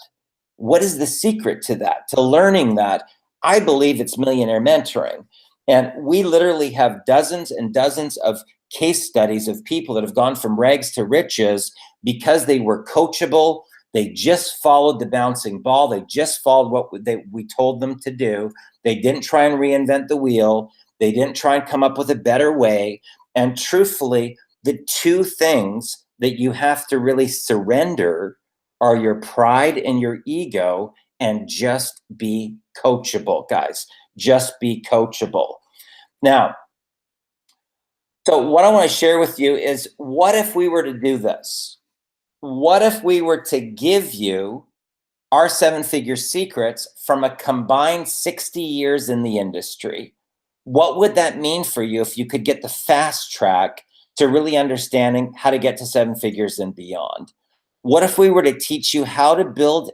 What is the secret to that, to learning that? I believe it's Millionaire Mentoring. And we literally have dozens and dozens of case studies of people that have gone from rags to riches because they were coachable. They just followed the bouncing ball. They just followed what we told them to do. They didn't try and reinvent the wheel. They didn't try and come up with a better way. And truthfully, the two things that you have to really surrender are your pride and your ego, and just be coachable, guys. Just be coachable. Now, so what I want to share with you is, what if we were to do this? What if we were to give you our 7-figure secrets from a combined 60 years in the industry? What would that mean for you if you could get the fast track to really understanding how to get to 7 figures and beyond? What if we were to teach you how to build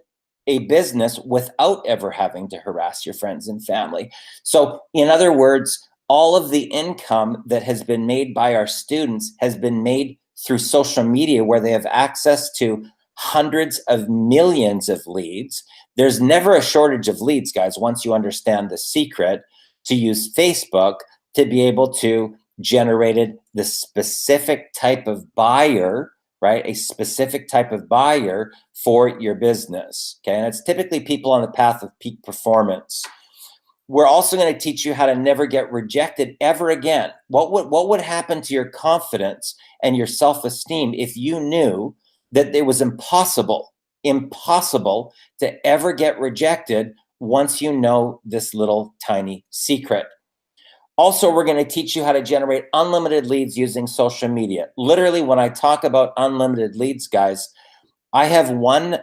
a business without ever having to harass your friends and family? So in other words, all of the income that has been made by our students has been made through social media, where they have access to hundreds of millions of leads. There's never a shortage of leads, guys, once you understand the secret to use Facebook to be able to generate the specific type of buyer, right? A specific type of buyer for your business, okay? And it's typically people on the path of peak performance. We're also going to teach you how to never get rejected ever again. What would happen to your confidence and your self-esteem if you knew that it was impossible to ever get rejected once you know this little tiny secret? Also, we're going to teach you how to generate unlimited leads using social media. Literally, when I talk about unlimited leads, guys, I have one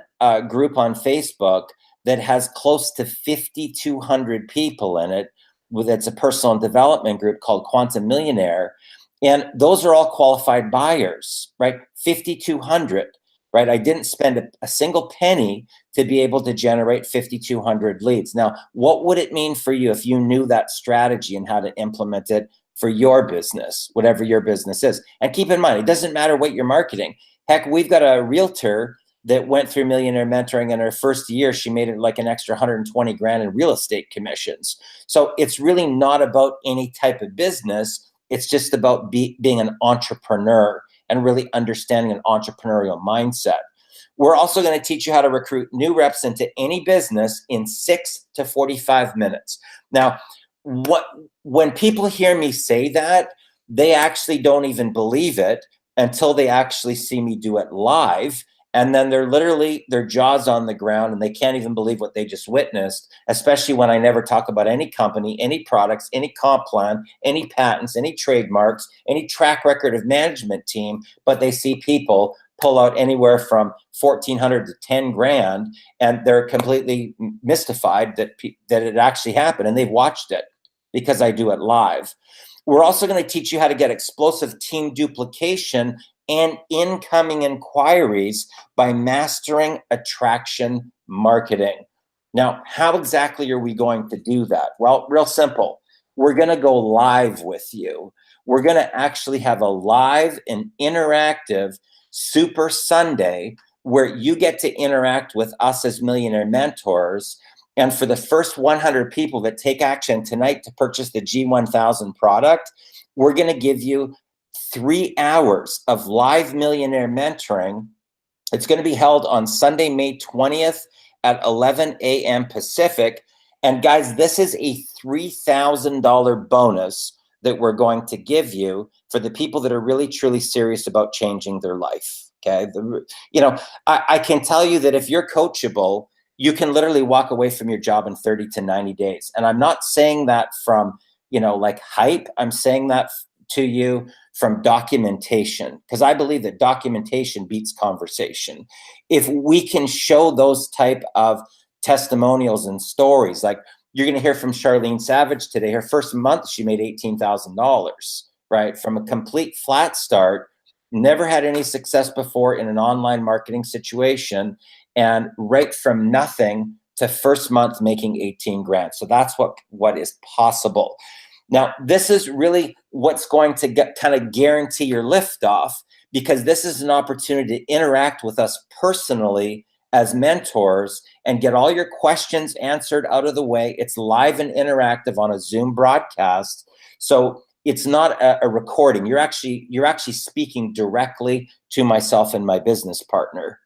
group on Facebook that has close to 5,200 people in it. It's a personal development group called Quantum Millionaire. And those are all qualified buyers, right? 5,200, right? I didn't spend a single penny to be able to generate 5,200 leads. Now, what would it mean for you if you knew that strategy and how to implement it for your business, whatever your business is? And keep in mind, it doesn't matter what you're marketing. Heck, we've got a realtor that went through Millionaire Mentoring. In her first year, she made it like an extra 120 grand in real estate commissions. So it's really not about any type of business. It's just about being an entrepreneur and really understanding an entrepreneurial mindset. We're also going to teach you how to recruit new reps into any business in 6 to 45 minutes. Now, when people hear me say that, they actually don't even believe it until they actually see me do it live. And then they're literally, their jaws on the ground, and they can't even believe what they just witnessed, especially when I never talk about any company, any products, any comp plan, any patents, any trademarks, any track record of management team, but they see people pull out anywhere from 1,400 to 10 grand, and they're completely mystified that it actually happened, and they've watched it because I do it live. We're also going to teach you how to get explosive team duplication and incoming inquiries by mastering attraction marketing. Now, how exactly are we going to do that? Well, real simple. We're going to go live with you. We're going to actually have a live and interactive Super Sunday where you get to interact with us as Millionaire Mentors. And for the first 100 people that take action tonight to purchase the G1000 product, we're going to give you 3 hours of live Millionaire Mentoring. It's going to be held on Sunday, May 20th at 11 a.m. Pacific. And guys, this is a $3,000 bonus that we're going to give you for the people that are really, truly serious about changing their life. Okay. I can tell you that if you're coachable, you can literally walk away from your job in 30 to 90 days. And I'm not saying that from, like hype. I'm saying that to you from documentation, because I believe that documentation beats conversation. If we can show those type of testimonials and stories, like you're going to hear from Charlene Savage today. Her first month, she made $18,000, right? From a complete flat start, never had any success before in an online marketing situation, and right from nothing to first month making 18 grand. So that's what is possible. Now, this is really what's going to kind of guarantee your liftoff, because this is an opportunity to interact with us personally as mentors and get all your questions answered out of the way. It's live and interactive on a Zoom broadcast. So it's not a recording. You're actually speaking directly to myself and my business partner.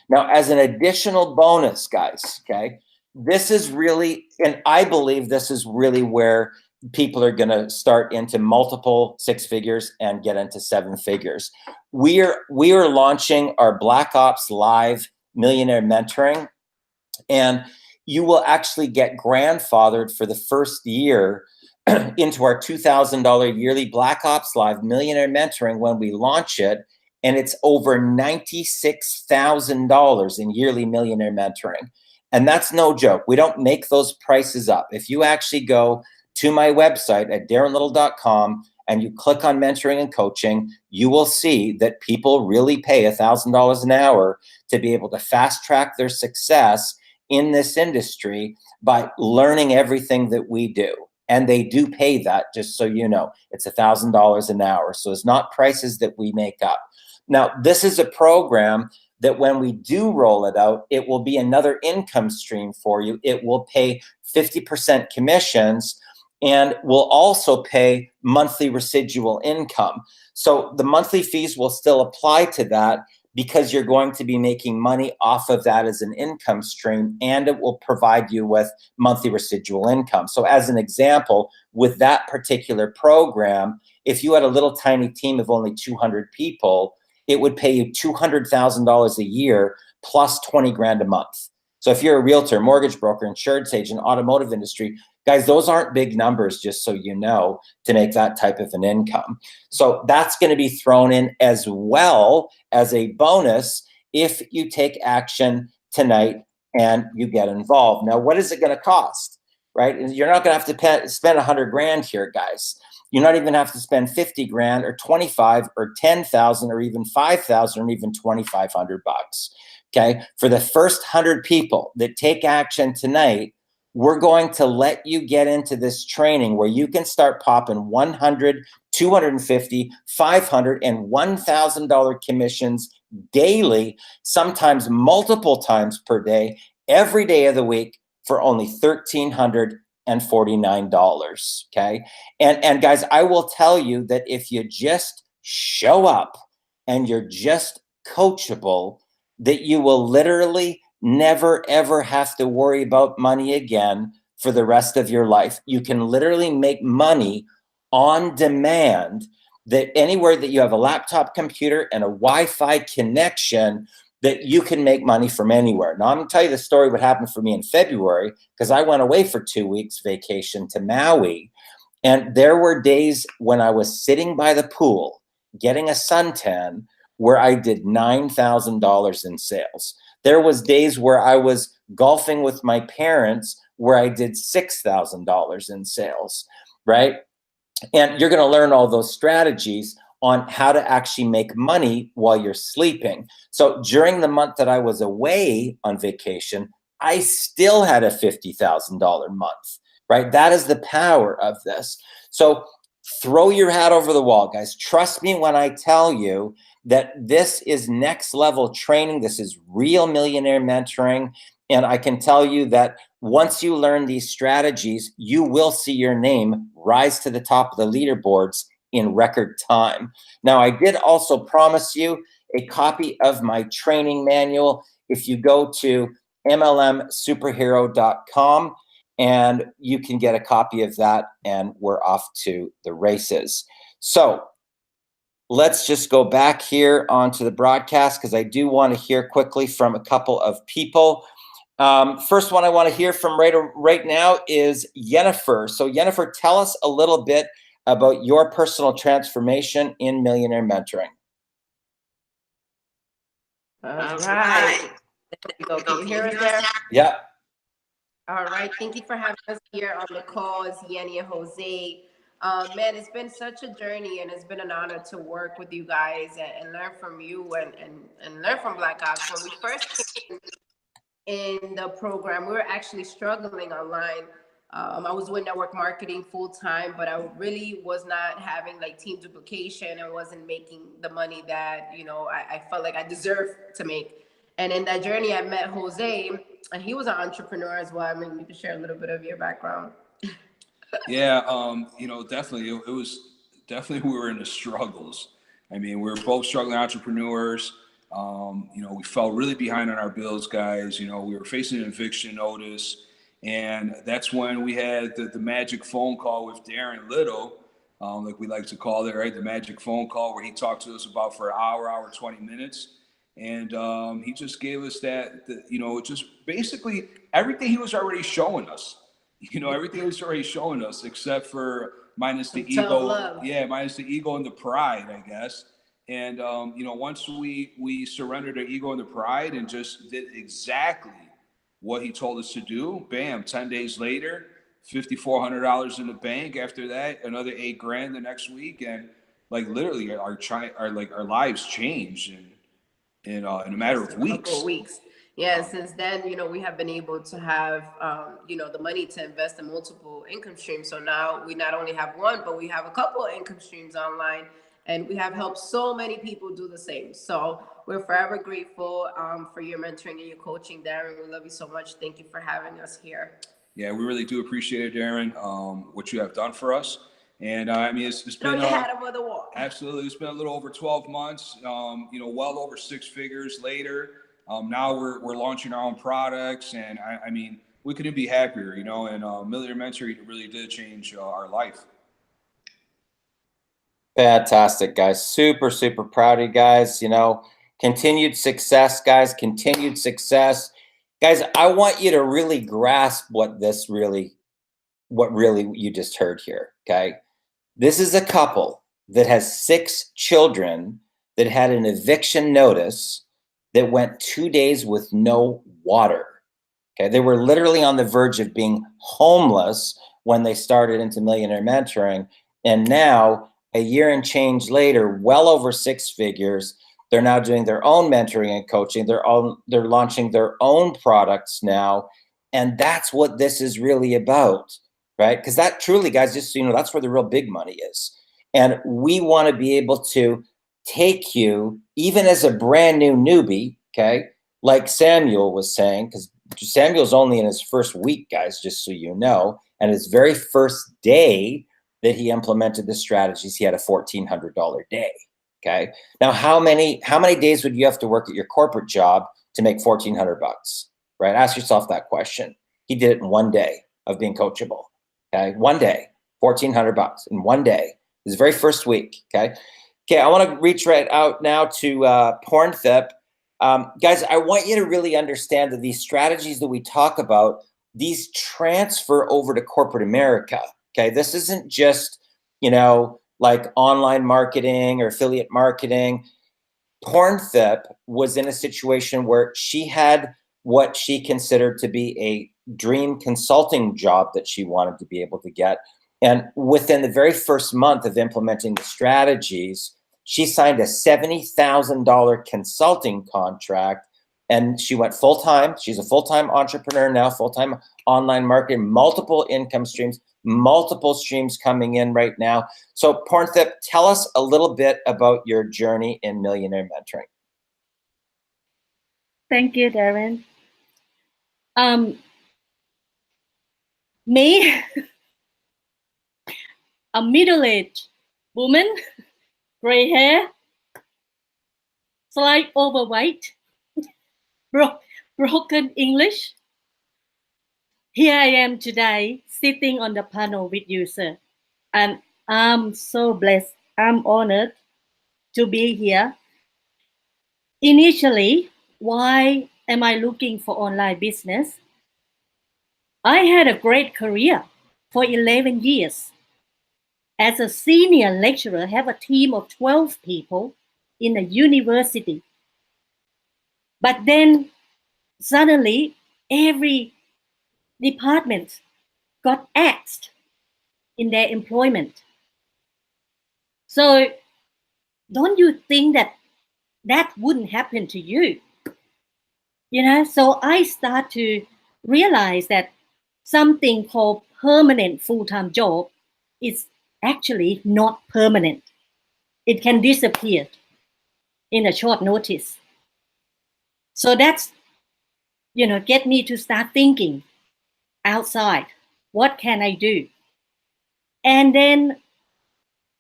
Now, as an additional bonus, guys, okay, this is really, and I believe this is really where people are going to start into multiple six figures and get into seven figures. We are launching our Black Ops Live Millionaire Mentoring, and you will actually get grandfathered for the first year into our $2,000 yearly Black Ops Live Millionaire Mentoring when we launch it. And it's over $96,000 in yearly millionaire mentoring. And that's no joke. We don't make those prices up. If you actually go to my website at darrenlittle.com and you click on mentoring and coaching, you will see that people really pay $1,000 an hour to be able to fast track their success in this industry by learning everything that we do. And they do pay that, just so you know. It's $1,000 an hour. So it's not prices that we make up. Now, this is a program that when we do roll it out, it will be another income stream for you. It will pay 50% commissions and will also pay monthly residual income. So the monthly fees will still apply to that, because you're going to be making money off of that as an income stream, and it will provide you with monthly residual income. So as an example, with that particular program, if you had a little tiny team of only 200 people, it would pay you $200,000 a year plus 20 grand a month. So if you're a realtor, mortgage broker, insurance agent, automotive industry, guys, those aren't big numbers, just so you know, to make that type of an income. So that's going to be thrown in as well as a bonus if you take action tonight and you get involved. Now, what is it going to cost, right? You're not going to have to spend 100 grand here, guys. You're not even have to spend 50 grand or 25 or 10,000 or even 5,000 or even 2,500 bucks. Okay. For the first 100 people that take action tonight, we're going to let you get into this training where you can start popping $100, $250, $500, and $1,000 commissions daily, sometimes multiple times per day, every day of the week for only $1,349. Okay. And guys, I will tell you that if you just show up and you're just coachable, that you will literally never, ever have to worry about money again for the rest of your life. You can literally make money on demand, that anywhere that you have a laptop computer and a Wi-Fi connection, that you can make money from anywhere. Now, I'm going to tell you the story what happened for me in February, because I went away for 2 weeks vacation to Maui. And there were days when I was sitting by the pool getting a suntan where I did $9,000 in sales. There was days where I was golfing with my parents where I did $6,000 in sales, right? And you're going to learn all those strategies on how to actually make money while you're sleeping. So during the month that I was away on vacation, I still had a $50,000 month, right? That is the power of this. So throw your hat over the wall, guys. Trust me when I tell you that this is next level training. This is real millionaire mentoring. And I can tell you that once you learn these strategies, you will see your name rise to the top of the leaderboards in record time. Now, I did also promise you a copy of my training manual. If you go to mlmsuperhero.com, and you can get a copy of that, and we're off to the races. So let's just go back here onto the broadcast because I do want to hear quickly from a couple of people. First one I want to hear from right now is Yennefer. So Yennefer, tell us a little bit about your personal transformation in Millionaire Mentoring. All right. There you go. Can you hear us there? Yeah. All right. Thank you for having us here on the call. It's Yenny and Jose. Man, it's been such a journey, and it's been an honor to work with you guys and learn from you and learn from Black Ops. When we first came in the program, we were actually struggling online. I was doing network marketing full time, but I really was not having like team duplication and wasn't making the money that, you know, I felt like I deserved to make. And in that journey, I met Jose, and he was an entrepreneur as well. I mean, you can share a little bit of your background. Yeah, you know, definitely. It was definitely, we were in the struggles. I mean, we were both struggling entrepreneurs. You know, we fell really behind on our bills, guys. You know, we were facing an eviction notice. And that's when we had the magic phone call with Darren Little, like we like to call it, right? The magic phone call where he talked to us about for an hour, 20 minutes. And he just gave us you know, just basically everything he was already showing us. You know, everything was already showing us except for minus the ego. Yeah, minus the ego and the pride, I guess. And you know, once we surrendered our ego and the pride and just did exactly what he told us to do, bam, 10 days later, $5,400 in the bank. After that, another $8,000 the next week, and like literally our lives changed in a matter of weeks. Yeah, since then, you know, we have been able to have, you know, the money to invest in multiple income streams. So now we not only have one, but we have a couple of income streams online, and we have helped so many people do the same. So we're forever grateful for your mentoring and your coaching, Darren. We love you so much. Thank you for having us here. Yeah, we really do appreciate it, Darren, what you have done for us. And I mean, it's been absolutely. It's been a little over 12 months. You know, well over 6 figures later. Now we're launching our own products, and I mean, we couldn't be happier. You know, and Millionaire Mentoring really did change our life. Fantastic, guys. Super, super proud of you guys. You know, continued success, guys. Continued success, guys. I want you to really grasp what really you just heard here. Okay. This is a couple that has 6 children that had an eviction notice that went 2 days with no water. Okay. They were literally on the verge of being homeless when they started into Millionaire Mentoring. And now, a year and change later, well over 6 figures, they're now doing their own mentoring and coaching. They're launching their own products now. And that's what this is really about, right? Because that truly, guys, just so you know, that's where the real big money is. And we want to be able to take you, even as a brand new newbie, okay, like Samuel was saying, because Samuel's only in his first week, guys, just so you know, and his very first day that he implemented the strategies, he had a $1,400 day. Okay. Now, how many days would you have to work at your corporate job to make $1,400? Right? Ask yourself that question. He did it in 1 day of being coachable. Okay, 1 day, $1,400 in 1 day. His very first week. Okay. Okay. I want to reach right out now to Pornthip. Guys, I want you to really understand that these strategies that we talk about, these transfer over to corporate America. Okay, this isn't just, you know, like online marketing or affiliate marketing. Pornthip was in a situation where she had what she considered to be a dream consulting job that she wanted to be able to get. And within the very first month of implementing the strategies, she signed a $70,000 consulting contract, and she went full-time. She's a full-time entrepreneur now, full-time online marketing, multiple income streams, multiple streams coming in right now. So Pornthip, tell us a little bit about your journey in Millionaire Mentoring. Thank you, Darren. Me, a middle-aged woman, gray hair, slight overweight, broken English. Here I am today, sitting on the panel with you, sir. And I'm so blessed. I'm honored to be here. Initially, why am I looking for online business? I had a great career for 11 years. As a senior lecturer, I have a team of 12 people in a university. But then suddenly every department got axed in their employment. So don't you think that that wouldn't happen to you? You know, so I start to realize that something called permanent full-time job is actually not permanent. It can disappear in a short notice. So that's, get me to start thinking outside. What can I do? And then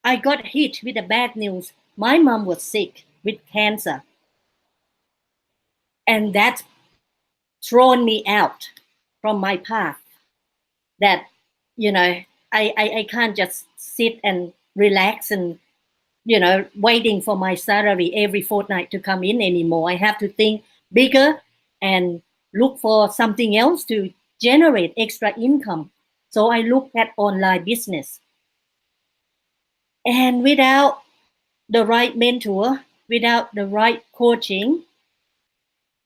I got hit with the bad news. My mom was sick with cancer. And that thrown me out from my path. That, I can't just sit and relax and, waiting for my salary every fortnight to come in anymore. I have to think bigger and look for something else to generate extra income. So I looked at online business. And without the right mentor, without the right coaching,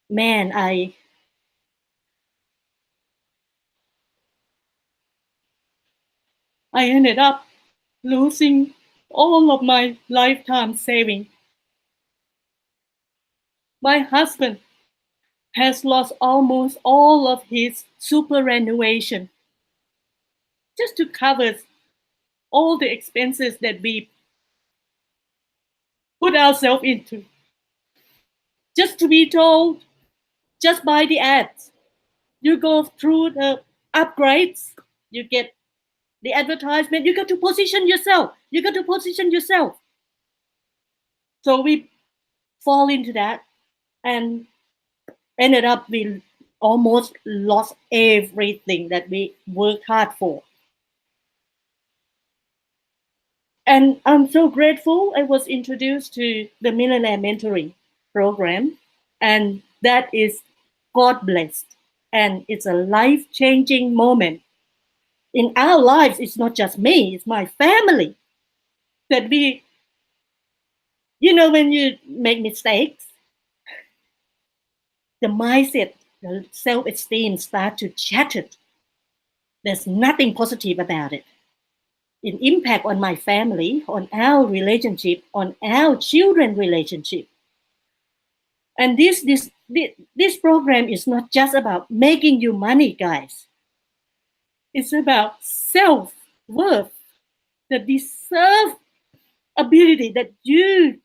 man, I ended up losing all of my lifetime saving. My husband has lost almost all of his superannuation just to cover all the expenses that we put ourselves into. Just to be told, just buy the ads. You go through the upgrades, you get the advertisement, you got to position yourself. You got to position yourself. So we fall into that and ended up we almost lost everything that we worked hard for. And I'm so grateful I was introduced to the Millionaire Mentoring Program. And that is God blessed. And it's a life-changing moment. In our lives, it's not just me, it's my family. That we, when you make mistakes, the mindset, the self-esteem start to shatter. There's nothing positive about it. It impact on my family, on our relationship, on our children relationship. And this program is not just about making you money, guys. It's about self-worth, the deserve ability that you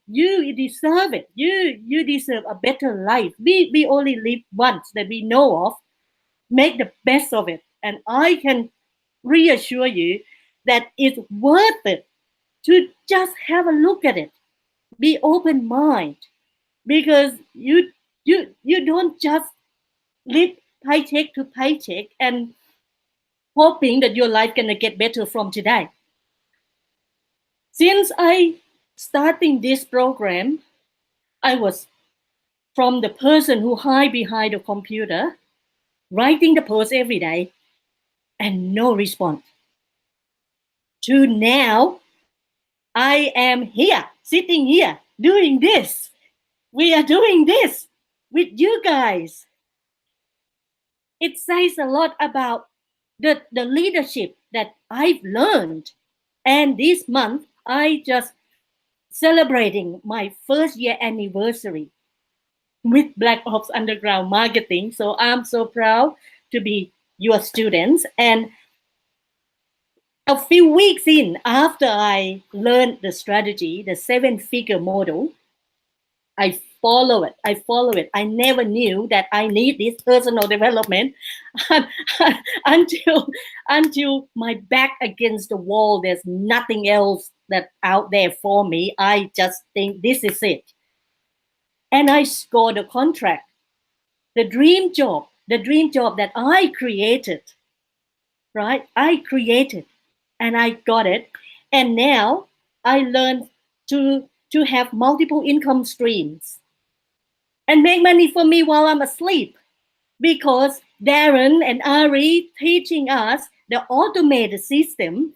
deserve it. You deserve a better life. We only live once that we know of. Make the best of it. And I can reassure you that it's worth it to just have a look at it. Be open mind, because you don't just live paycheck to paycheck and hoping that your life gonna get better from today. Since I starting this program, I was from the person who hide behind the computer, writing the post every day, and no response, to now I am here, sitting here, doing this. We are doing this with you guys. It says a lot about the leadership that I've learned. And this month, I just celebrating my first year anniversary with Black Ops Underground Marketing. So I'm so proud to be your students. And a few weeks in, after I learned the strategy, the 7-figure model, I follow it. I never knew that I need this personal development until my back against the wall. There's nothing else that out there for me. I just think this is it. And I scored a contract, the dream job that I created, right? I created and I got it. And now I learned to to have multiple income streams and make money for me while I'm asleep, because Darren and Ari teaching us the automated system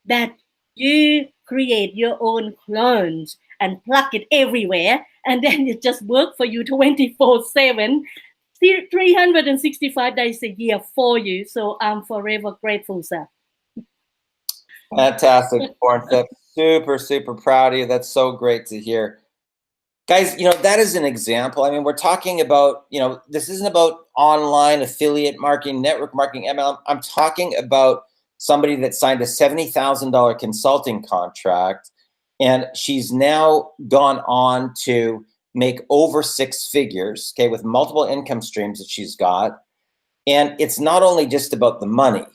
that you create your own clones and plug it everywhere, and then it just works for you 24/7, 365 days a year for you. So I'm forever grateful, sir. Fantastic, Warren. Super, super proud of you. That's so great to hear. Guys, that is an example. I mean, we're talking about, this isn't about online affiliate marketing, network marketing, MLM. I'm talking about somebody that signed a $70,000 consulting contract, and she's now gone on to make over 6 figures, okay, with multiple income streams that she's got. And it's not only just about the money,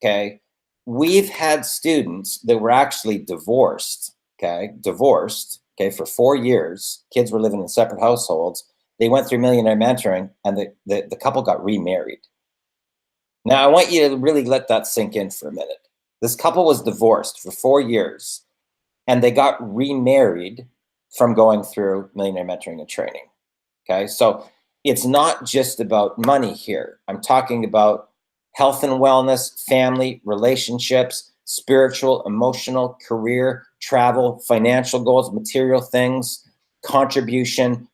okay? We've had students that were actually divorced, for 4 years. Kids were living in separate households. They went through Millionaire Mentoring, and the couple got remarried. Now, I want you to really let that sink in for a minute. This couple was divorced for 4 years, and they got remarried from going through Millionaire Mentoring and training, okay? So it's not just about money here. I'm talking about health and wellness, family, relationships, spiritual, emotional, career, travel, financial goals, material things, contribution,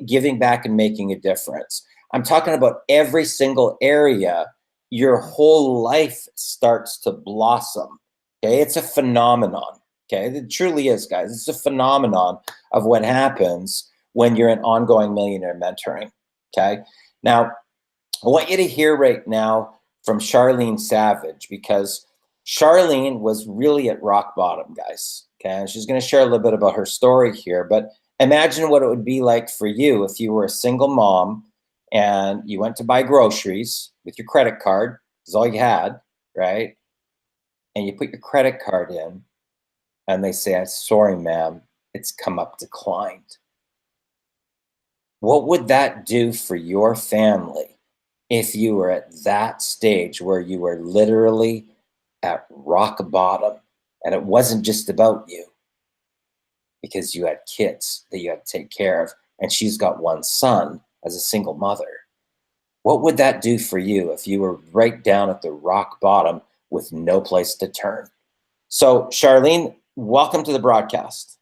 giving back and making a difference. I'm talking about every single area. Your whole life starts to blossom, okay? It's a phenomenon, okay? It truly is, guys. It's a phenomenon of what happens when you're in ongoing millionaire mentoring, okay? Now, I want you to hear right now from Charlene Savage, because Charlene was really at rock bottom, guys, okay? And she's going to share a little bit about her story here, but imagine what it would be like for you if you were a single mom and you went to buy groceries with your credit card, is all you had, right? And you put your credit card in, and they say, "I'm sorry, ma'am, it's come up declined." What would that do for your family if you were at that stage where you were literally at rock bottom, and it wasn't just about you, because you had kids that you had to take care of, and she's got one son as a single mother? What would that do for you if you were right down at the rock bottom with no place to turn? So, Charlene, welcome to the broadcast.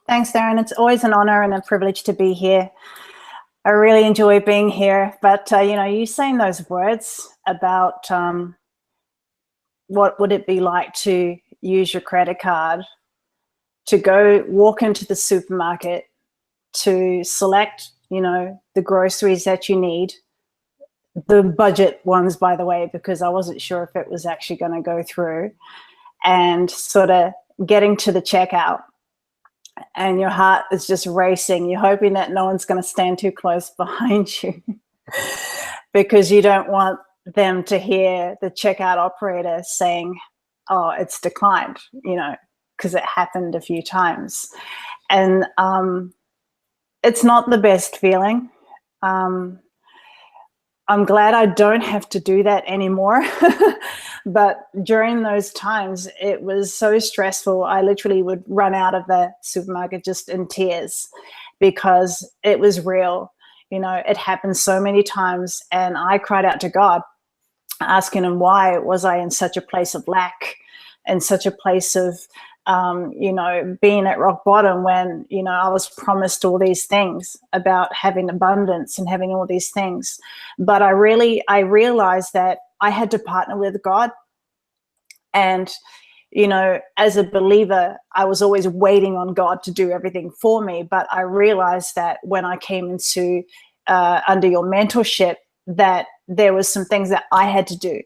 Thanks, Darren. It's always an honor and a privilege to be here. I really enjoy being here. But, you saying those words about what would it be like to use your credit card, to go walk into the supermarket, to select, the groceries that you need, the budget ones, by the way, because I wasn't sure if it was actually going to go through, and sort of getting to the checkout, and your heart is just racing. You're hoping that no one's going to stand too close behind you because you don't want them to hear the checkout operator saying, "Oh, it's declined," because it happened a few times. And it's not the best feeling. I'm glad I don't have to do that anymore. But during those times, it was so stressful. I literally would run out of the supermarket just in tears because it was real. It happened so many times, and I cried out to God, asking him, why was I in such a place of lack and such a place of, being at rock bottom when, I was promised all these things about having abundance and having all these things. But I realized that I had to partner with God. And, as a believer, I was always waiting on God to do everything for me. But I realized that when I came into under your mentorship, that there was some things that I had to do.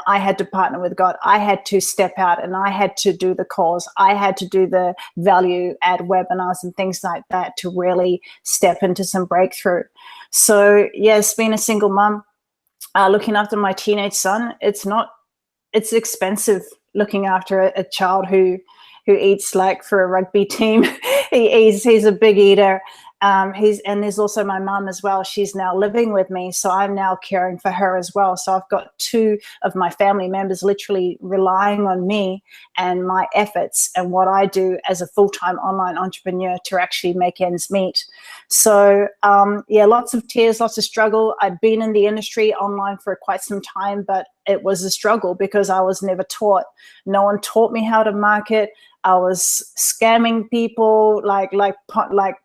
I had to partner with God. I had to step out, and I had to do the calls. I had to do the value add webinars and things like that to really step into some breakthrough. So yes, being a single mom, looking after my teenage son, it's expensive looking after a child who eats like for a rugby team. He's a big eater. And there's also my mum as well. She's now living with me, so I'm now caring for her as well. So I've got 2 of my family members literally relying on me and my efforts and what I do as a full-time online entrepreneur to actually make ends meet. So yeah, lots of tears, lots of struggle. I've been in the industry online for quite some time, but it was a struggle because I was never taught. No one taught me how to market. I was scamming people, like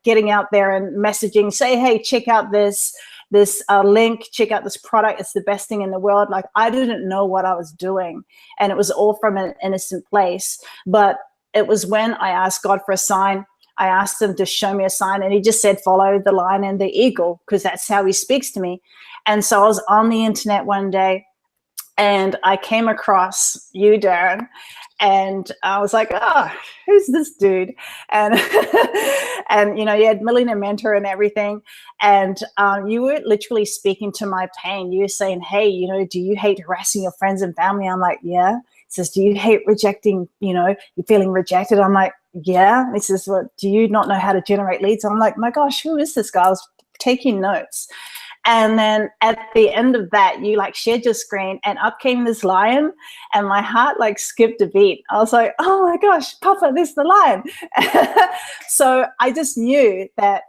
getting out there and messaging, say, hey, check out this link, check out this product. It's the best thing in the world. Like, I didn't know what I was doing. And it was all from an innocent place. But it was when I asked God for a sign. I asked him to show me a sign, and he just said, follow the lion and the eagle, because that's how he speaks to me. And so I was on the internet one day, and I came across you, Darren, and I was like, oh, who's this dude? And and you know, you had Millionaire Mentor and everything, and you were literally speaking to my pain. You were saying, hey, you know, do you hate harassing your friends and family? I'm like, yeah. He says, do you hate rejecting, you know, you're feeling rejected? I'm like, yeah. He says, well, do you not know how to generate leads? I'm like, my gosh, who is this guy? I was taking notes. And then at the end of that, you like shared your screen, and up came this lion, and my heart like skipped a beat. I was like, oh my gosh, Papa, this is the lion. So I just knew that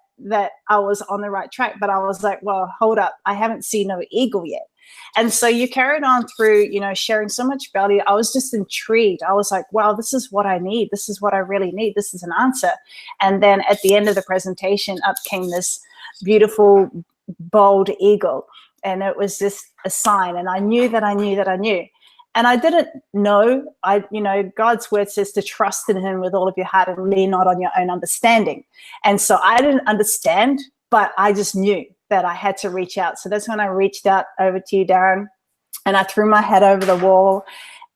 I was on the right track, but I was like, well, hold up, I haven't seen no eagle yet. And so you carried on through, you know, sharing so much value. I was just intrigued. I was like, wow, this is what I need. This is what I really need. This is an answer. And then at the end of the presentation, up came this beautiful bold eagle, and it was just a sign. And I knew that I knew that I knew. And I didn't know, you know, God's word says to trust in him with all of your heart and lean not on your own understanding. And so I didn't understand, but I just knew that I had to reach out. So that's when I reached out over to you, Darren, and I threw my head over the wall,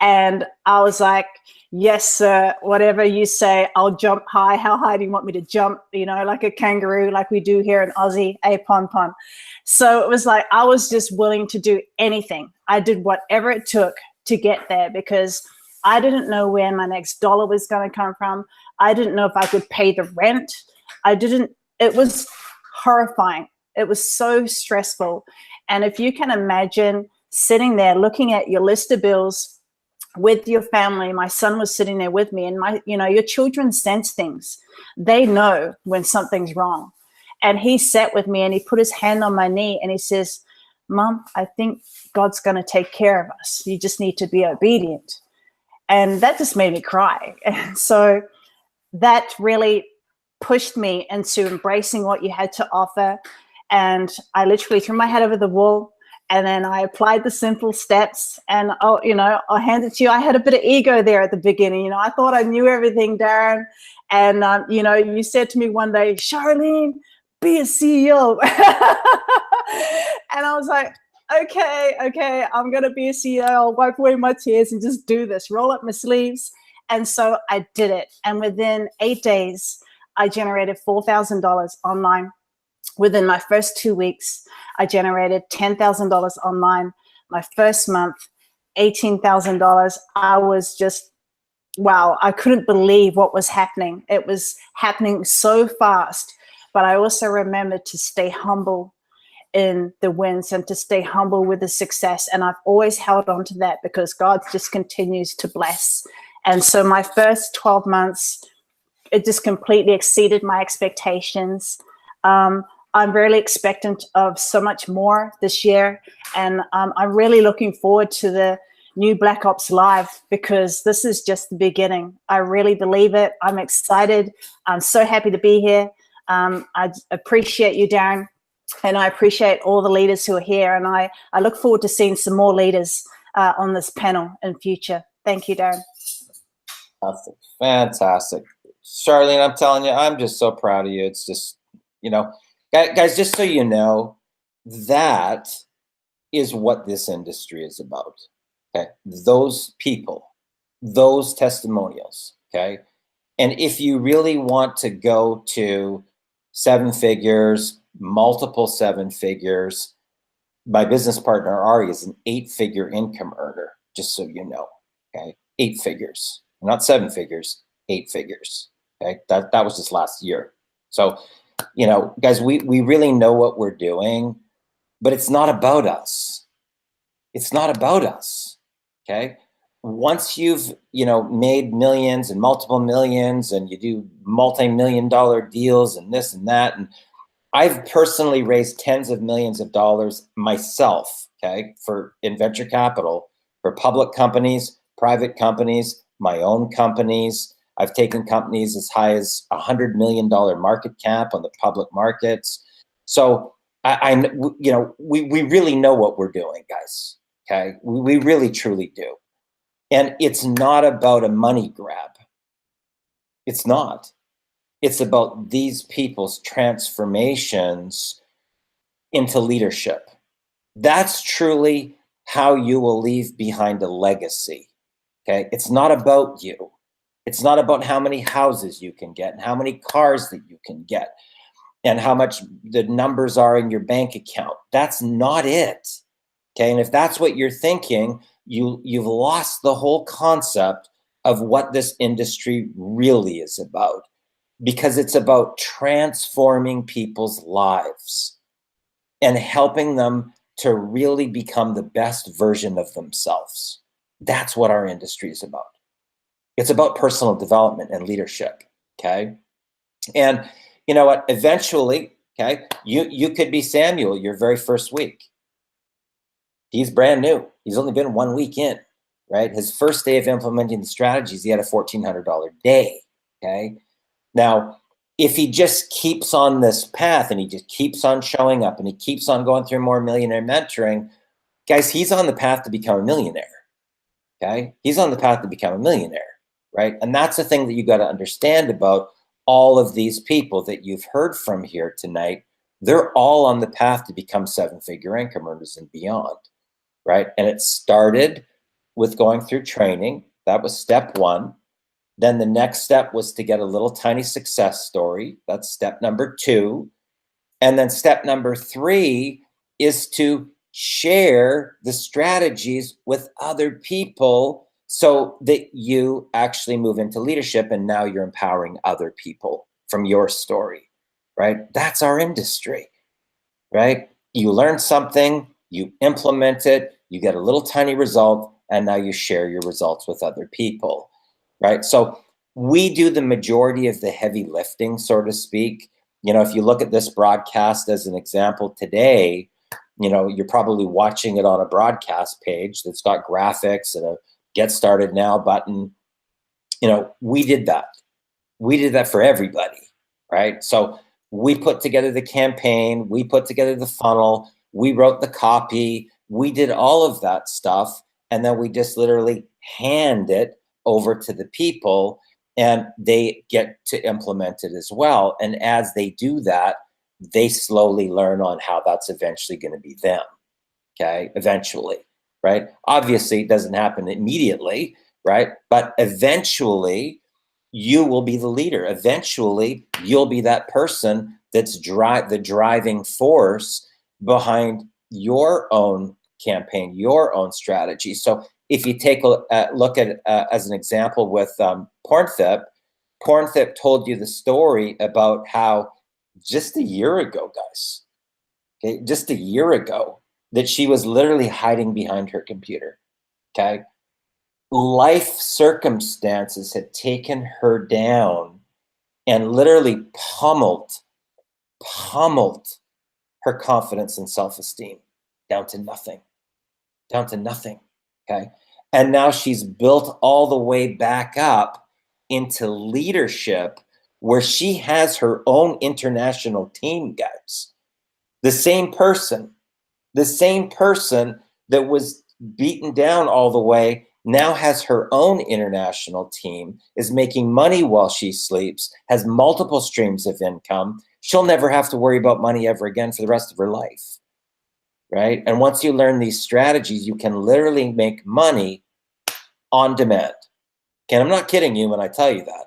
and I was like, yes, sir, whatever you say, I'll jump high. How high do you want me to jump? You know, like a kangaroo, like we do here in Aussie, pon pon. So it was like, I was just willing to do anything. I did whatever it took to get there, because I didn't know where my next dollar was going to come from. I didn't know if I could pay the rent. It was horrifying. It was so stressful. And if you can imagine sitting there looking at your list of bills with your family, my son was sitting there with me, and you know, your children sense things. They know when something's wrong. And he sat with me, and he put his hand on my knee, and he says, Mom, I think God's going to take care of us. You just need to be obedient. And that just made me cry. And so that really pushed me into embracing what you had to offer. And I literally threw my head over the wall. And then I applied the simple steps, and you know, I'll hand it to you. I had a bit of ego there at the beginning. You know, I thought I knew everything, Darren. And, you know, you said to me one day, Charlene, be a CEO. And I was like, okay, I'm going to be a CEO. I'll wipe away my tears and just do this, roll up my sleeves. And so I did it. And within 8 days, I generated $4,000 online. Within my first 2 weeks, I generated $10,000 online. My first month, $18,000. I was just, wow, I couldn't believe what was happening. It was happening so fast. But I also remembered to stay humble in the wins and to stay humble with the success. And I've always held on to that, because God just continues to bless. And so my first 12 months, it just completely exceeded my expectations. I'm really expectant of so much more this year. And I'm really looking forward to the new Black Ops Live, because this is just the beginning. I really believe it. I'm excited. I'm so happy to be here. I appreciate you, Darren, and I appreciate all the leaders who are here. And I look forward to seeing some more leaders on this panel in future. Thank you, Darren. Fantastic. Charlene, I'm telling you, I'm just so proud of you. It's just, you know, guys, just so you know, that is what this industry is about. Okay, those people, those testimonials. Okay, and if you really want to go to 7 figures, multiple 7 figures, my business partner Ari is an 8-figure income earner. Just so you know. Okay, 8 figures, not 7 figures, 8 figures. Okay, that was just last year. So you know, guys, we really know what we're doing, but it's not about us. It's not about us, okay? Once you've, you know, made millions and multiple millions and you do multi-million-dollar deals and this and that, and I've personally raised tens of millions of dollars myself, okay, in venture capital, for public companies, private companies, my own companies. I've taken companies as high as $100 million market cap on the public markets. So you know, we really know what we're doing, guys, okay? We really, truly do. And it's not about a money grab. It's not. It's about these people's transformations into leadership. That's truly how you will leave behind a legacy, okay? It's not about you. It's not about how many houses you can get and how many cars that you can get and how much the numbers are in your bank account. That's not it, okay? And if that's what you're thinking, you've lost the whole concept of what this industry really is about, because it's about transforming people's lives and helping them to really become the best version of themselves. That's what our industry is about. It's about personal development and leadership, okay? And you know what? Eventually, okay, you could be Samuel your very first week. He's brand new. He's only been 1 week in, right? His first day of implementing the strategies, he had a $1,400 day, okay? Now, if he just keeps on this path and he just keeps on showing up and he keeps on going through more millionaire mentoring, guys, he's on the path to become a millionaire, okay? He's on the path to become a millionaire, right? And that's the thing that you got to understand about all of these people that you've heard from here tonight. They're all on the path to become seven-figure income earners and beyond, right? And it started with going through training. That was step one. Then the next step was to get a little tiny success story. That's step number 2. And then step number 3 is to share the strategies with other people so that you actually move into leadership and now you're empowering other people from your story, right? That's our industry, right? You learn something, you implement it, you get a little tiny result, and now you share your results with other people, right? So we do the majority of the heavy lifting, so to speak. You know, if you look at this broadcast as an example today, you know, you're probably watching it on a broadcast page that's got graphics and a get started now button. You know, we did that. We did that for everybody, right? So we put together the campaign, we put together the funnel, we wrote the copy, we did all of that stuff, and then we just literally hand it over to the people and they get to implement it as well. And as they do that, they slowly learn on how that's eventually going to be them, okay? Eventually, right? Obviously, it doesn't happen immediately, right? But eventually, you will be the leader. Eventually, you'll be that person that's the driving force behind your own campaign, your own strategy. So if you take a look at it as an example with Pornthip told you the story about how just a year ago, guys, okay, just a year ago, that she was literally hiding behind her computer, okay? Life circumstances had taken her down and literally pummeled her confidence and self-esteem down to nothing, okay? And now she's built all the way back up into leadership where she has her own international team, guys. The same person that was beaten down all the way now has her own international team, is making money while she sleeps, has multiple streams of income. She'll never have to worry about money ever again for the rest of her life, right? And once you learn these strategies, you can literally make money on demand. Okay, and I'm not kidding you when I tell you that.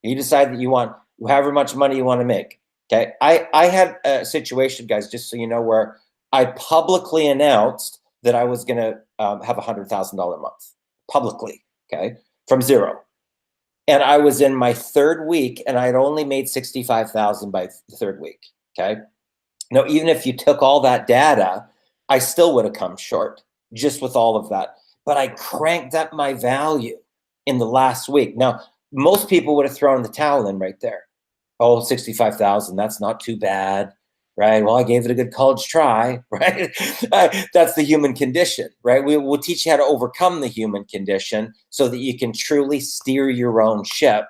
You decide that you want however much money you want to make, okay? I had a situation, guys, just so you know, where I publicly announced that I was going to have $100,000 a month, publicly, okay, from zero. And I was in my third week and I'd only made 65,000 by the third week. Okay. Now, even if you took all that data, I still would have come short just with all of that. But I cranked up my value in the last week. Now, most people would have thrown the towel in right there. Oh, 65,000, that's not too bad, right? Well, I gave it a good college try, right? That's the human condition, right? We'll teach you how to overcome the human condition so that you can truly steer your own ship.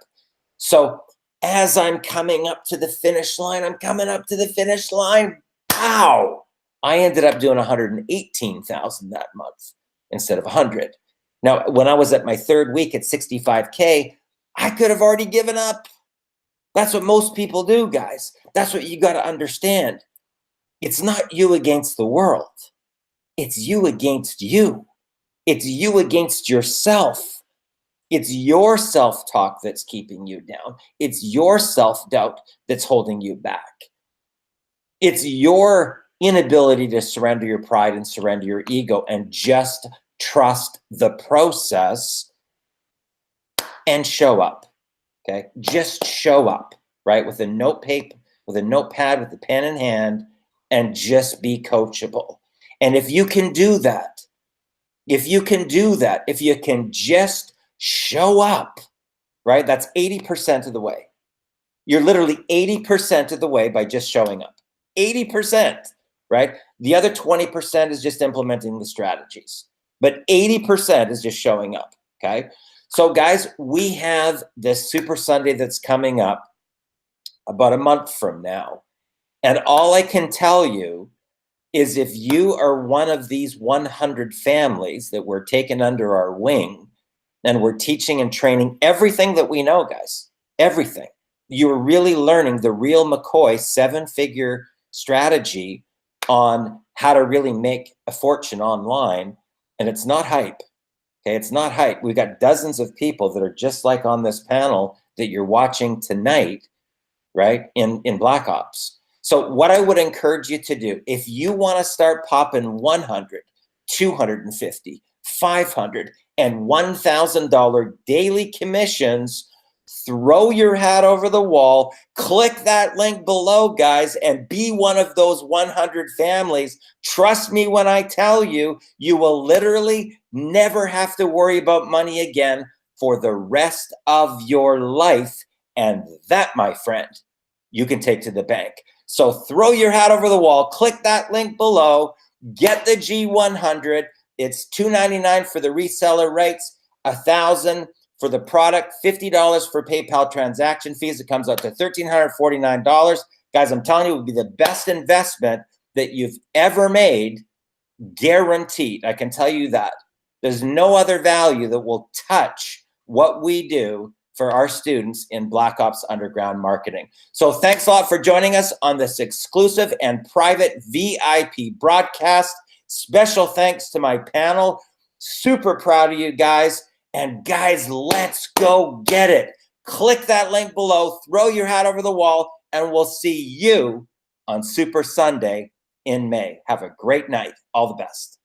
So as I'm coming up to the finish line, wow, I ended up doing 118,000 that month instead of 100. Now, when I was at my third week at 65K, I could have already given up. That's what most people do, guys. That's what you got to understand. It's not you against the world. It's you against you. It's you against yourself. It's your self-talk that's keeping you down. It's your self-doubt that's holding you back. It's your inability to surrender your pride and surrender your ego and just trust the process and show up. Okay, just show up, right? With a notepad, with a pen in hand, and just be coachable. And if you can do that, if you can just show up, right? That's 80% of the way. You're literally 80% of the way by just showing up. 80%, right? The other 20% is just implementing the strategies. But 80% is just showing up, okay? So guys, we have this Super Sunday that's coming up about a month from now. And all I can tell you is if you are one of these 100 families that we're taking under our wing and we're teaching and training everything that we know, guys, everything. You're really learning the real McCoy 7-figure strategy on how to really make a fortune online. And it's not hype. Okay, it's not hype. We've got dozens of people that are just like on this panel that you're watching tonight, right, in Black Ops. So what I would encourage you to do, if you want to start popping 100, 250, 500, and $1,000 daily commissions, throw your hat over the wall, click that link below, guys, and be one of those 100 families. Trust me when I tell you, you will literally never have to worry about money again for the rest of your life. And that, my friend, you can take to the bank. So throw your hat over the wall, click that link below, get the G100. It's $299 for the reseller rates, $1,000 for the product, $50 for PayPal transaction fees. It comes out to $1,349. Guys, I'm telling you, it would be the best investment that you've ever made, guaranteed. I can tell you that. There's no other value that will touch what we do for our students in Black Ops Underground Marketing. So thanks a lot for joining us on this exclusive and private VIP broadcast. Special thanks to my panel. Super proud of you guys. And guys, let's go get it. Click that link below, throw your hat over the wall, and we'll see you on Super Sunday in May. Have a great night. All the best.